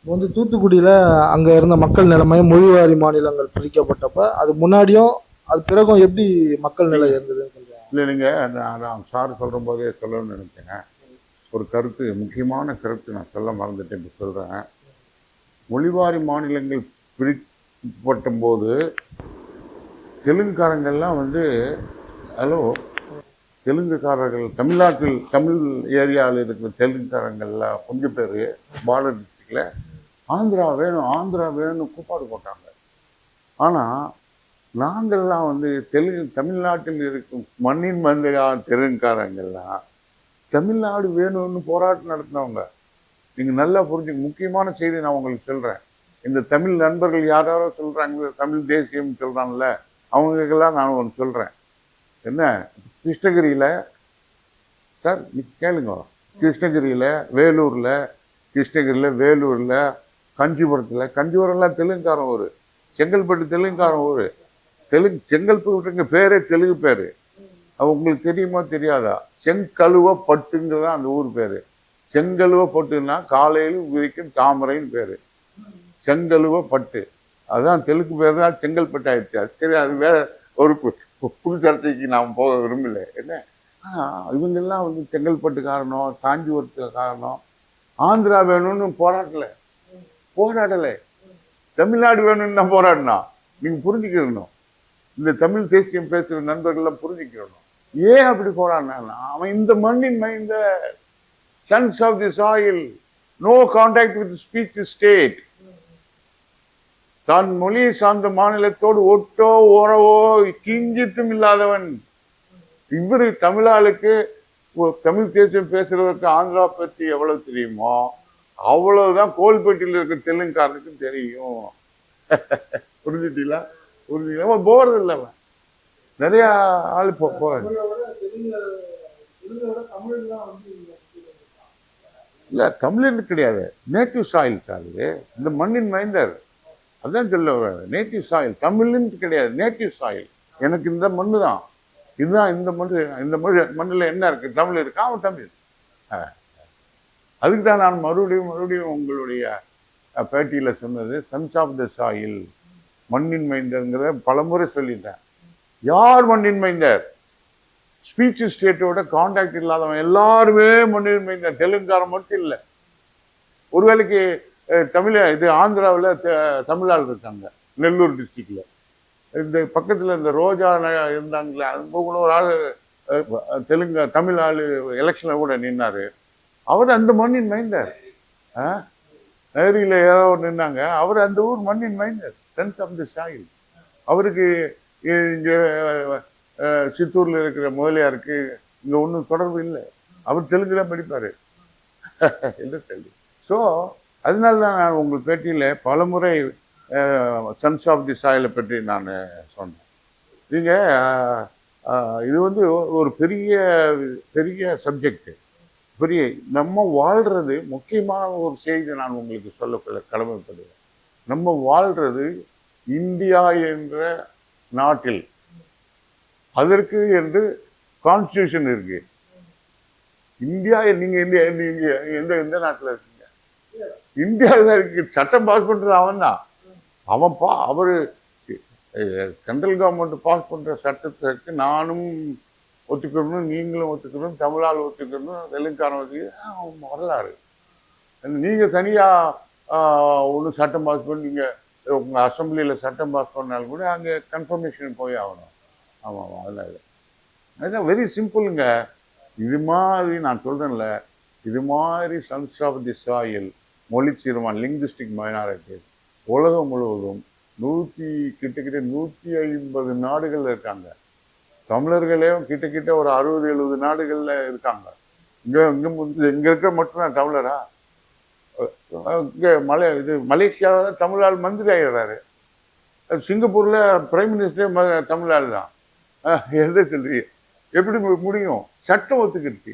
வந்து தூத்துக்குடியில அங்க இருந்த மக்கள் நிலைமை மொழிவாரி மாநிலங்கள் பிரிக்கப்பட்டப்ப அது முன்னாடியும் அது பிறகும் எப்படி மக்கள் நிலை இருந்தது? இல்லை, நீங்கள் நான் சார் சொல்கிற போதே சொல்லணும்னு நினைச்சேன். ஒரு கருத்து, முக்கியமான கருத்து நான் சொல்ல மறந்துட்டேன், இப்போ சொல்கிறேன். மொழிவாரி மாநிலங்கள் பிரிக்கப்பட்ட போது தெலுங்குக்காரங்கள்லாம் வந்து ஹலோ தெலுங்குக்காரர்கள் தமிழ்நாட்டில் தமிழ் ஏரியாவில் இருக்கிற தெலுங்குக்காரங்கள்லாம் கொஞ்சம் பேர் பார்டர் டிஸ்ட்ரிக்டில் ஆந்திரா வேணும் ஆந்திரா வேணும்னு கூப்பாடு போட்டாங்க. ஆனால் நாங்கள்லாம் வந்து தமிழ்நாட்டில் இருக்கும் மண்ணின் மந்திரா தெலுங்குக்காரங்கள்லாம் தமிழ்நாடு வேணும்னு போராட்டம் நடத்தினவங்க. நீங்கள் நல்லா புரிஞ்சுக்க, முக்கியமான செய்தி நான் உங்களுக்கு சொல்கிறேன். இந்த தமிழ் நண்பர்கள் யாரோ சொல்கிறாங்க தமிழ் தேசியம் சொல்கிறாங்கல்ல, அவங்களுக்கெல்லாம் நான் ஒன்று சொல்கிறேன். என்ன, கிருஷ்ணகிரியில் சார் கேளுங்க, கிருஷ்ணகிரியில் வேலூரில் காஞ்சிபுரம்லாம் தெலுங்குக்காரன் ஊர், செங்கல்பட்டு தெலுங்குக்காரன் ஊர். செங்கல்பட்டுங்க பேரே தெலுங்கு பேர். உங்களுக்கு தெரியுமா தெரியாதா? செங்கழுவப்பட்டுங்கிறதா அந்த ஊர் பேர். செங்கழுவப்பட்டுன்னா காலையில் உதிக்கும் தாமரைன்னு பேர். செங்கழுவப்பட்டு அதுதான் தெலுங்கு பேர் தான் செங்கல்பட்டு ஆயிடுச்சு. சரி, அது வேற ஒரு புது சர்ச்சைக்கு நாம் போக விரும்பல. என்ன, இவங்கெல்லாம் வந்து செங்கல்பட்டு காரணம், காஞ்சிபுரத்து காரணம், ஆந்திரா வேணும்னு போராடலை, தமிழ்நாடு வேணும்னு தான் போராடினா. நீங்க புரிஞ்சுக்கணும், இந்த தமிழ் தேசியம் பேசுகிற நண்பர்கள்லாம் புரிஞ்சுக்கணும். ஏன் அப்படி போராடினா, அவன் இந்த மண்ணின் மைந்த sons of the soil, no contact with speech state, தான் மொழியை சார்ந்த மாநிலத்தோடு ஒட்டோ உறவோ கிஞ்சித்தும் இல்லாதவன். இவரு தமிழாளுக்கு தமிழ் தேசியம் பேசுறவருக்கு ஆந்திரா பற்றி எவ்வளவு தெரியுமோ அவ்வளவுதான் கோல்பேட்டியில் இருக்க தெலுங்குக்காரனுக்கு தெரியும். புரிஞ்சுட்டீங்களா? போறது இல்லை, நிறைய ஆள் போறாங்க. இல்ல, தமிழ் கிடையாது, நேட்டிவ் சாயில் சார். இது இந்த மண்ணின் மைந்தர், அதான் சொல்ல நேட்டிவ் சாயில். தமிழ்னு கிடையாது, நேட்டிவ் சாயில். எனக்கு இந்த மண்ணு தான், இதுதான் இந்த மண்ணில் என்ன இருக்கு, தமிழ் இருக்கு, அவன் தமிழ். அதுக்கு தான் நான் மறுபடியும் உங்களுடைய பேட்டியில் சொன்னது சன்ஸ் ஆஃப் த சாயில், மண்ணின் மைந்தர்ங்கிறத பலமுறை சொல்லிட்டேன். யார் மண்ணின் மைந்தர்? ஸ்பீச் ஸ்டேட்டோட கான்டாக்ட் இல்லாதவன் எல்லாருமே மண்ணின் மைந்தர். தெலுங்காரம் மட்டும் இல்லை. ஒருவேளைக்கு இது ஆந்திராவில் தமிழால் இருக்காங்க, நெல்லூர் டிஸ்ட்ரிக்ட்ல. இந்த பக்கத்தில் இந்த ரோஜா இருந்தாங்களே, அது ஒரு ஆள் தமிழ் ஆள் எலெக்ஷனில் கூட நின்னாரு. அவர் அந்த மண்ணின் மைந்தர். நேரியில் யாரோ நின்னாங்க, அவர் அந்த ஊர் மண்ணின் மைந்தர், சென்ஸ் ஆஃப் தி சாயில். அவருக்கு இங்கே சித்தூரில் இருக்கிற முதலியாருக்கு இங்கே ஒன்றும் தொடர்பு இல்லை. அவர் தெலுங்குலாம் படிப்பார். என்ன சொல்லி. ஸோ அதனால தான் நான் உங்கள் பேட்டியில் பலமுறை சன்ஸ் ஆஃப் தி சாயிலை பற்றி நான் சொன்னேன். நீங்கள் இது வந்து ஒரு பெரிய சப்ஜெக்ட். நம்ம வாழ்றது முக்கியமான ஒரு செய்தி நான் உங்களுக்கு சொல்ல கடமைப்படுவேன். நம்ம வாழ்றது இந்தியா என்ற நாட்டில், அதற்கு என்று கான்ஸ்டியூஷன் இருக்கு. இந்தியா, நீங்க எந்த நாட்டில் இருக்கீங்க? இந்தியாவில் இருக்கு. சட்டம் பாஸ் பண்றது அவன் தான். அவரு சென்ட்ரல் கவர்மெண்ட் பாஸ் பண்ற சட்டத்திற்கு நானும் ஒத்துக்கணும், நீங்களும் ஒத்துக்கணும், தமிழால் ஒத்துக்கணும், தெலுங்கான ஒத்துக்கணும். வரலாறு. நீங்க தனியா ஒன்று சட்டம் பாஸ் பண்ணி நீங்க உங்க அசம்பிளியில சட்டம் பாஸ் பண்ணாலும் கூட அங்கே கன்ஃபர்மேஷன் போய் ஆகணும். ஆமாம், அதுதான் வெரி சிம்பிளுங்க. இது மாதிரி நான் சொல்றேன்ல, இது மாதிரி சன்ஸ் ஆஃப் தி சாயில், மொழி சீர்மான் லிங்குஸ்டிக் மைனாரிட்டிஸ் உலகம் முழுவதும் கிட்டத்தட்ட 150 நாடுகள்ல இருக்காங்க. தமிழர்களே கிட்டத்தட்ட ஒரு 60-70 நாடுகள்ல இருக்காங்க. இங்க இருக்க மட்டும்தான் தமிழரா? இங்க மலேசியாவில் தமிழ் ஆள் மந்திரி ஆகிடுறாரு. சிங்கப்பூர்ல பிரைம் மினிஸ்டரே தமிழ் ஆள் தான். எதை சொல்றீங்க? எப்படி முடியும்? சட்டம் ஒத்துக்கிடுச்சு.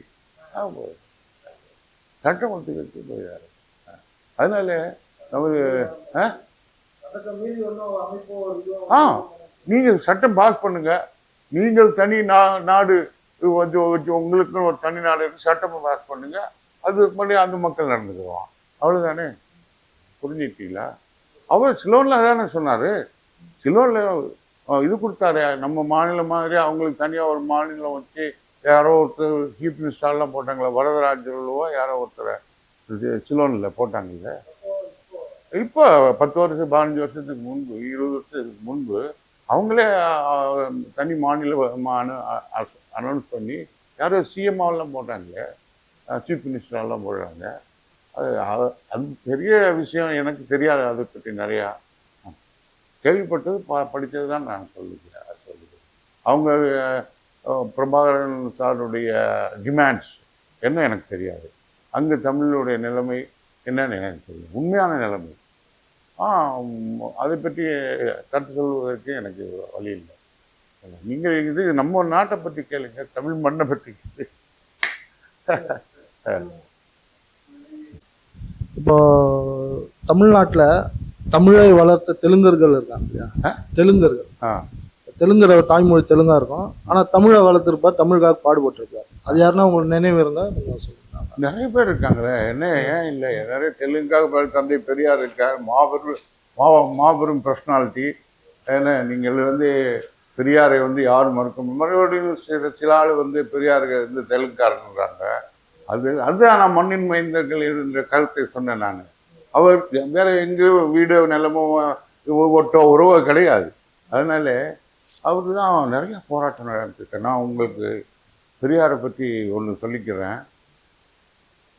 சட்டம் ஒத்துக்கிடுச்சு போயிடாரு. அதனால நமக்கு நீங்க சட்டம் பாஸ் பண்ணுங்க. நீங்கள் தனி நாடு உங்களுக்கு ஒரு தனி நாடு இருக்கு, சட்டமும் பாஸ் பண்ணுங்க. அது பண்ணி அந்த மக்கள் நடந்துக்குவான். அவ்வளவுதானே. புரிஞ்சுக்கிட்டீங்களா? அவர் சிலோன்ல அதானே சொன்னாரு. சிலோன்ல இது கொடுத்தாரு, நம்ம மாநிலம் மாதிரி அவங்களுக்கு தனியா ஒரு மாநிலம் வச்சு யாரோ ஒருத்தர் சீஃப் மினிஸ்டர்லாம் போட்டாங்களே, வரதராஜலோ யாரோ ஒருத்தர் சிலோன்ல போட்டாங்கல்ல. இப்போ 10 வருஷம் 15 வருஷத்துக்கு முன்பு 20 வருஷத்துக்கு முன்பு அவங்களே தனி மாநிலம் அனௌன்ஸ் பண்ணி யாரோ சிஎம்ஆலாம் போட்டாங்களே, சீஃப் மினிஸ்டர்லாம் போடுறாங்க. அது பெரிய விஷயம். எனக்கு தெரியாது அதை பற்றி நிறையா. கேள்விப்பட்டது படித்தது தான் நான் சொல்லுகிறேன். அவங்க பிரபாகரன் சாருடைய டிமாண்ட்ஸ் என்ன எனக்கு தெரியாது. அங்கே தமிழுடைய நிலைமை என்னன்னு எனக்கு தெரியும், உண்மையான நிலைமை. அதை பற்றி கருத்து சொல்வதற்கு எனக்கு வழி இல்லை. நீங்கள் இது நம்ம நாட்டை பற்றி கேளுங்க, தமிழ் மண்ணை பற்றி கேளு. இப்போ தமிழ்நாட்டில் தமிழை வளர்த்த தெலுங்கர்கள் இருக்காங்க இல்லையா? தெலுங்கர் தாய்மொழி தெலுங்கா இருக்கும். ஆனால் தமிழை வளர்த்துருப்பார், தமிழுக்காக பாடுபட்டிருப்பார். அது யாருன்னா உங்களுக்கு நினைவு இருந்தால் நீங்கள் சொல்லுங்க. நிறைய பேர் இருக்காங்களே, என்ன ஏன் இல்லை? நிறைய தெலுங்காக தந்தை பெரியார் இருக்கார், மாபெரும் பர்சனாலிட்டி. ஏன்னா நீங்கள் பெரியாரை யாரும் மறுபடியும் சில ஆள் பெரியாருக்கு தெலுங்காரன்றாங்க. அதுதான் நான் மண்ணின் மைந்தர்கள் என்ற கருத்தை சொன்னேன் நான். அவர் வேற எங்கேயும் வீடு நிலமோ ஒட்டோ உறவோ கிடையாது. அதனால அவருக்கு தான் நிறைய போராட்டம் நடந்துருக்கேன். நான் உங்களுக்கு பெரியாரை பற்றி ஒன்று சொல்லிக்கிறேன்.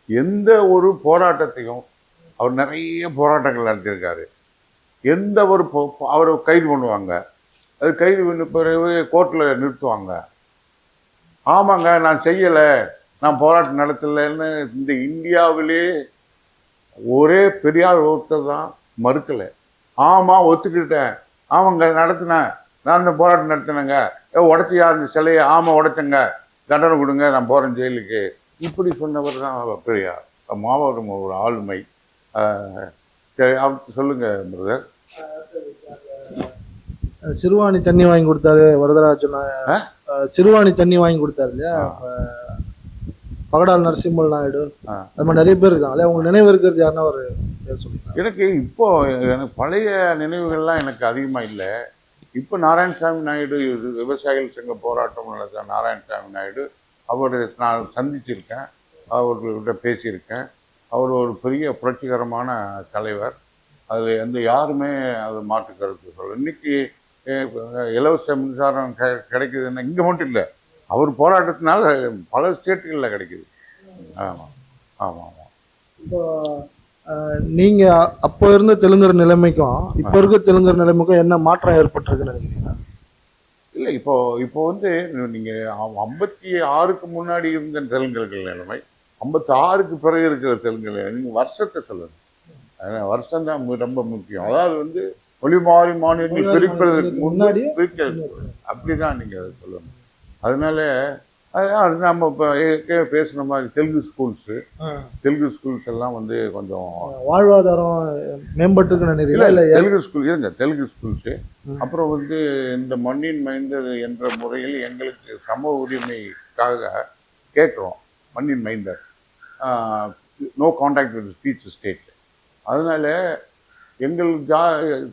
எந்த ஒரு போராட்டத்தையும் அவர் நிறைய போராட்டங்கள் நடத்தியிருக்காரு. எந்த ஒரு அவரை கைது பண்ணுவாங்க, அது கைது பண்ண பிறகு கோர்ட்டில் நிறுத்துவாங்க. ஆமாங்க நான் செய்யலை, நான் போராட்டம் நடத்தலைன்னு இந்த இந்தியாவிலே ஒரே பெரியார் ஒருத்தர் தான் மறுக்கலை. ஆமாம் ஒத்துக்கிட்டேன், ஆமாங்க நடத்தினேன், நான் இந்த போராட்டம் நடத்தினேங்க, உடச்சியா அந்த சிலையை? ஆமாம் உடைச்சங்க, தண்டனை கொடுங்க, நான் போகிறேன் ஜெயிலுக்கு. இப்படி சொன்னவர் தான் பெரியார். மாபெரும் ஒரு ஆளுமை. சரி, அவருக்கு சொல்லுங்க பிரதர். சிறுவாணி தண்ணி வாங்கி கொடுத்தாரு வரதராஜன். சிறுவாணி தண்ணி வாங்கி கொடுத்தாரு இல்லையா? பகடால் நரசிம்மல் நாயுடு, அது மாதிரி நிறைய பேர் இருக்காங்களே. அவங்க நினைவு இருக்கிறது யாருன்னா ஒரு பேர் சொல்லுங்க. எனக்கு பழைய நினைவுகள்லாம் எனக்கு அதிகமாக இல்லை. இப்போ நாராயணசாமி நாயுடு விவசாயிகள் சங்க போராட்டம் நடத்த நாராயணசாமி நாயுடு அவரை நான் சந்திச்சிருக்கேன், அவர்கிட்ட பேசியிருக்கேன். அவர் ஒரு பெரிய புரட்சிகரமான தலைவர். அது யாருமே அது மாற்று கருத்து சொல்ல. இன்னைக்கு இலவச மின்சாரம் கிடைக்குதுன்னா இங்கே மட்டும் இல்லை, அவர் போராட்டத்தினால பல ஸ்டேட்டுகளில் கிடைக்குது. ஆமாம் ஆமாம் ஆமாம். இப்போ நீங்கள் அப்போ இருந்த தெலுங்கர் நிலைமைக்கும் இப்போ இருக்க தெலுங்கர் நிலைமைக்கும் என்ன மாற்றம் ஏற்பட்டிருக்குன்னு நினைக்கிறீங்க? இல்லை, இப்போ நீங்கள் 56க்கு முன்னாடி இருந்த தெலுங்கர்கள் நிலைமை, 56க்கு பிறகு இருக்கிற தெலுங்கர்கள், நீங்கள் வருஷத்தை சொல்லணும். அதனால் வருஷம் தான் ரொம்ப முக்கியம். அதாவது மொழி மாறி மாநிலங்கள் பிரிப்பதற்கு முன்னாடி அப்படிதான் நீங்கள் அதை சொல்லணும். அதனால அது நம்ம இப்போ பேசுன மாதிரி தெலுங்கு ஸ்கூல்ஸ் எல்லாம் கொஞ்சம் வாழ்வாதாரம் மேம்பட்டுன்னு நினைக்கிறீங்களா? தெலுங்கு ஸ்கூல்ஸு அப்புறம் இந்த மண்ணின் மைந்தர் என்ற முறையில் எங்களுக்கு சம உரிமைக்காக கேட்குறோம். மண்ணின் மைந்தர், no contact with speech state. அதனால எங்கள்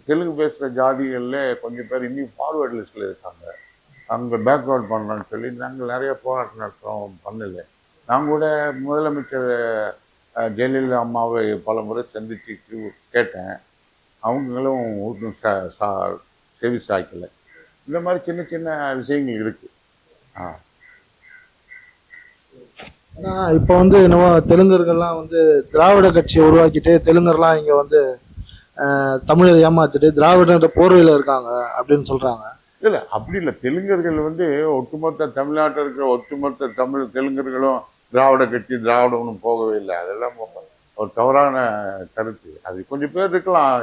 தெலுங்கு பேசுகிற ஜாதிகளில் கொஞ்சம் பேர் இன்னும் ஃபார்வர்ட் லிஸ்ட்டில் இருக்காங்க. அங்கே பேக்வர்ட் பண்ணலான்னு சொல்லி நாங்கள் நிறைய போராட்டம் நடத்துகிறோம், பண்ணலை. நான் கூட முதலமைச்சர் ஜெயலலிதா அம்மாவை பல முறை சந்தித்து கேட்டேன். அவங்களும் ஒன்றும் செவி சாய்க்கலை. இந்த மாதிரி சின்ன சின்ன விஷயங்கள் இருக்குது. ஆனா இப்போ வந்து என்னவோ தெலுங்கர்கள்லாம் வந்து திராவிட கட்சியை உருவாக்கிட்டு தெலுங்கர்லாம் இங்க வந்து தமிழரை ஏமாத்திட்டு திராவிடன்ற போர்வையில இருக்காங்க அப்படின்னு சொல்றாங்க. இல்லை அப்படி இல்லை. தெலுங்கர்கள் வந்து ஒட்டுமொத்த தமிழ்நாட்டில் இருக்கிற ஒட்டுமொத்த தெலுங்கர்களும் திராவிட கட்சி திராவிடம்னு போகவே இல்லை. அதெல்லாம் ஒரு தவறான கருத்து. அது கொஞ்சம் பேர் இருக்கலாம்.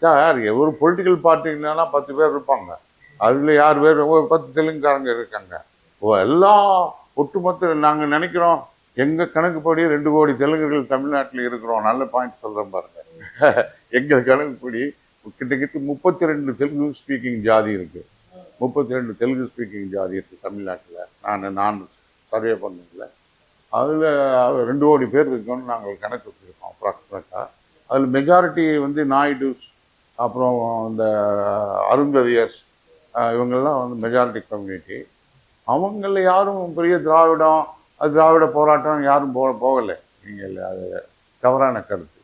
சார் ஒரு பொலிட்டிக்கல் பார்ட்டிங்கன்னா 10 பேர் இருப்பாங்க. அதில் யார் பேர் ஒரு 10 தெலுங்குக்காரங்க இருக்காங்க. எல்லாம் ஒட்டுமொத்த நாங்கள் நினைக்கிறோம் எங்கள் கணக்குப்படி 2 கோடி தெலுங்குகள் தமிழ்நாட்டில் இருக்கிறோம். நல்ல பாயிண்ட் சொல்கிறேன் பாருங்க. எங்கள் கணக்குப்படி கிட்டத்தட்ட 32 தெலுங்கு ஸ்பீக்கிங் ஜாதி இருக்கு. 32 தெலுங்கு ஸ்பீக்கிங் ஜாதி இருக்குது தமிழ்நாட்டில். நான் சர்வே பண்ணதில்ல. அதில் 2 கோடி பேர் இருக்கோன்னு நாங்கள் கணக்கு வச்சுருக்கோம் அப்ராக்சிமேட்டாக. அதில் மெஜாரிட்டி வந்து நாயுடுஸ், அப்புறம் இந்த அருந்ததியர்ஸ், இவங்கெல்லாம் வந்து மெஜாரிட்டி கம்யூனிட்டி. அவங்களில் யாரும் பெரிய திராவிடம் திராவிட போராட்டம் யாரும் போகலை. நீங்கள் அது தவறான கருத்து.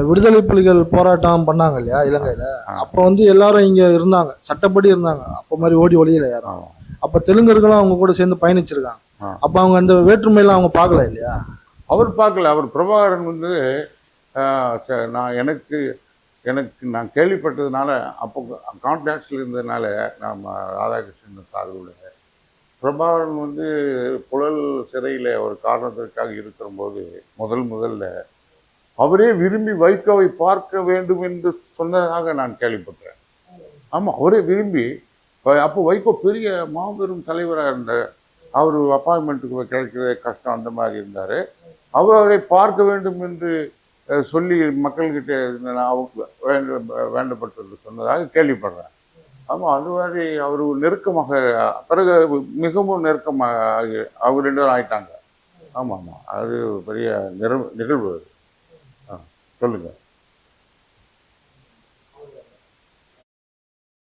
விடுதலை புலிகள் போராட்டம் பண்ணாங்க இல்லையா இலங்கையில, அப்போ வந்து எல்லாரும் இங்க இருந்தாங்க, சட்டப்படி இருந்தாங்க. அப்போ மாதிரி ஓடி ஒளியில யாரும். அப்ப தெலுங்கர்களும் அவங்க கூட சேர்ந்து பயணிச்சிருக்காங்க. அப்ப அவங்க அந்த வேற்றுமையெல்லாம் அவங்க பார்க்கல இல்லையா? அவர் பார்க்கல. அவர் பிரபாகரன் வந்து நான் கேள்விப்பட்டதுனால, அப்போ கான்டாக்ட்ஸில் இருந்ததுனால நம்ம ராதாகிருஷ்ணன் சாரோட பிரபாகரன் வந்து புழல் சிறையில் ஒரு காரணத்திற்காக இருக்கிற போது முதல்ல அவரே விரும்பி வைகோவை பார்க்க வேண்டும் என்று சொன்னதாக நான் கேள்விப்பட்டேன். ஆமாம், அவரே விரும்பி. அப்போ வைகோ பெரிய மாபெரும் தலைவராக இருந்தார். அவர் அப்பாயின்மெண்ட்டுக்கு கிடைக்கிறதே கஷ்டம், அந்த மாதிரி இருந்தார். அவரை பார்க்க வேண்டும் என்று சொல்லி மக்கள்கிட்ட வேண்டப்பட்டது சொன்னதாக கேள்விப்படுறேன். ஆமாம், அது மாதிரி அவர் நெருக்கமாக பிறகு மிகவும் நெருக்கமாக அவர் 2 பேரும் ஆயிட்டாங்க. ஆமாம், அது பெரிய நிகழ்வு. சொல்லுங்க.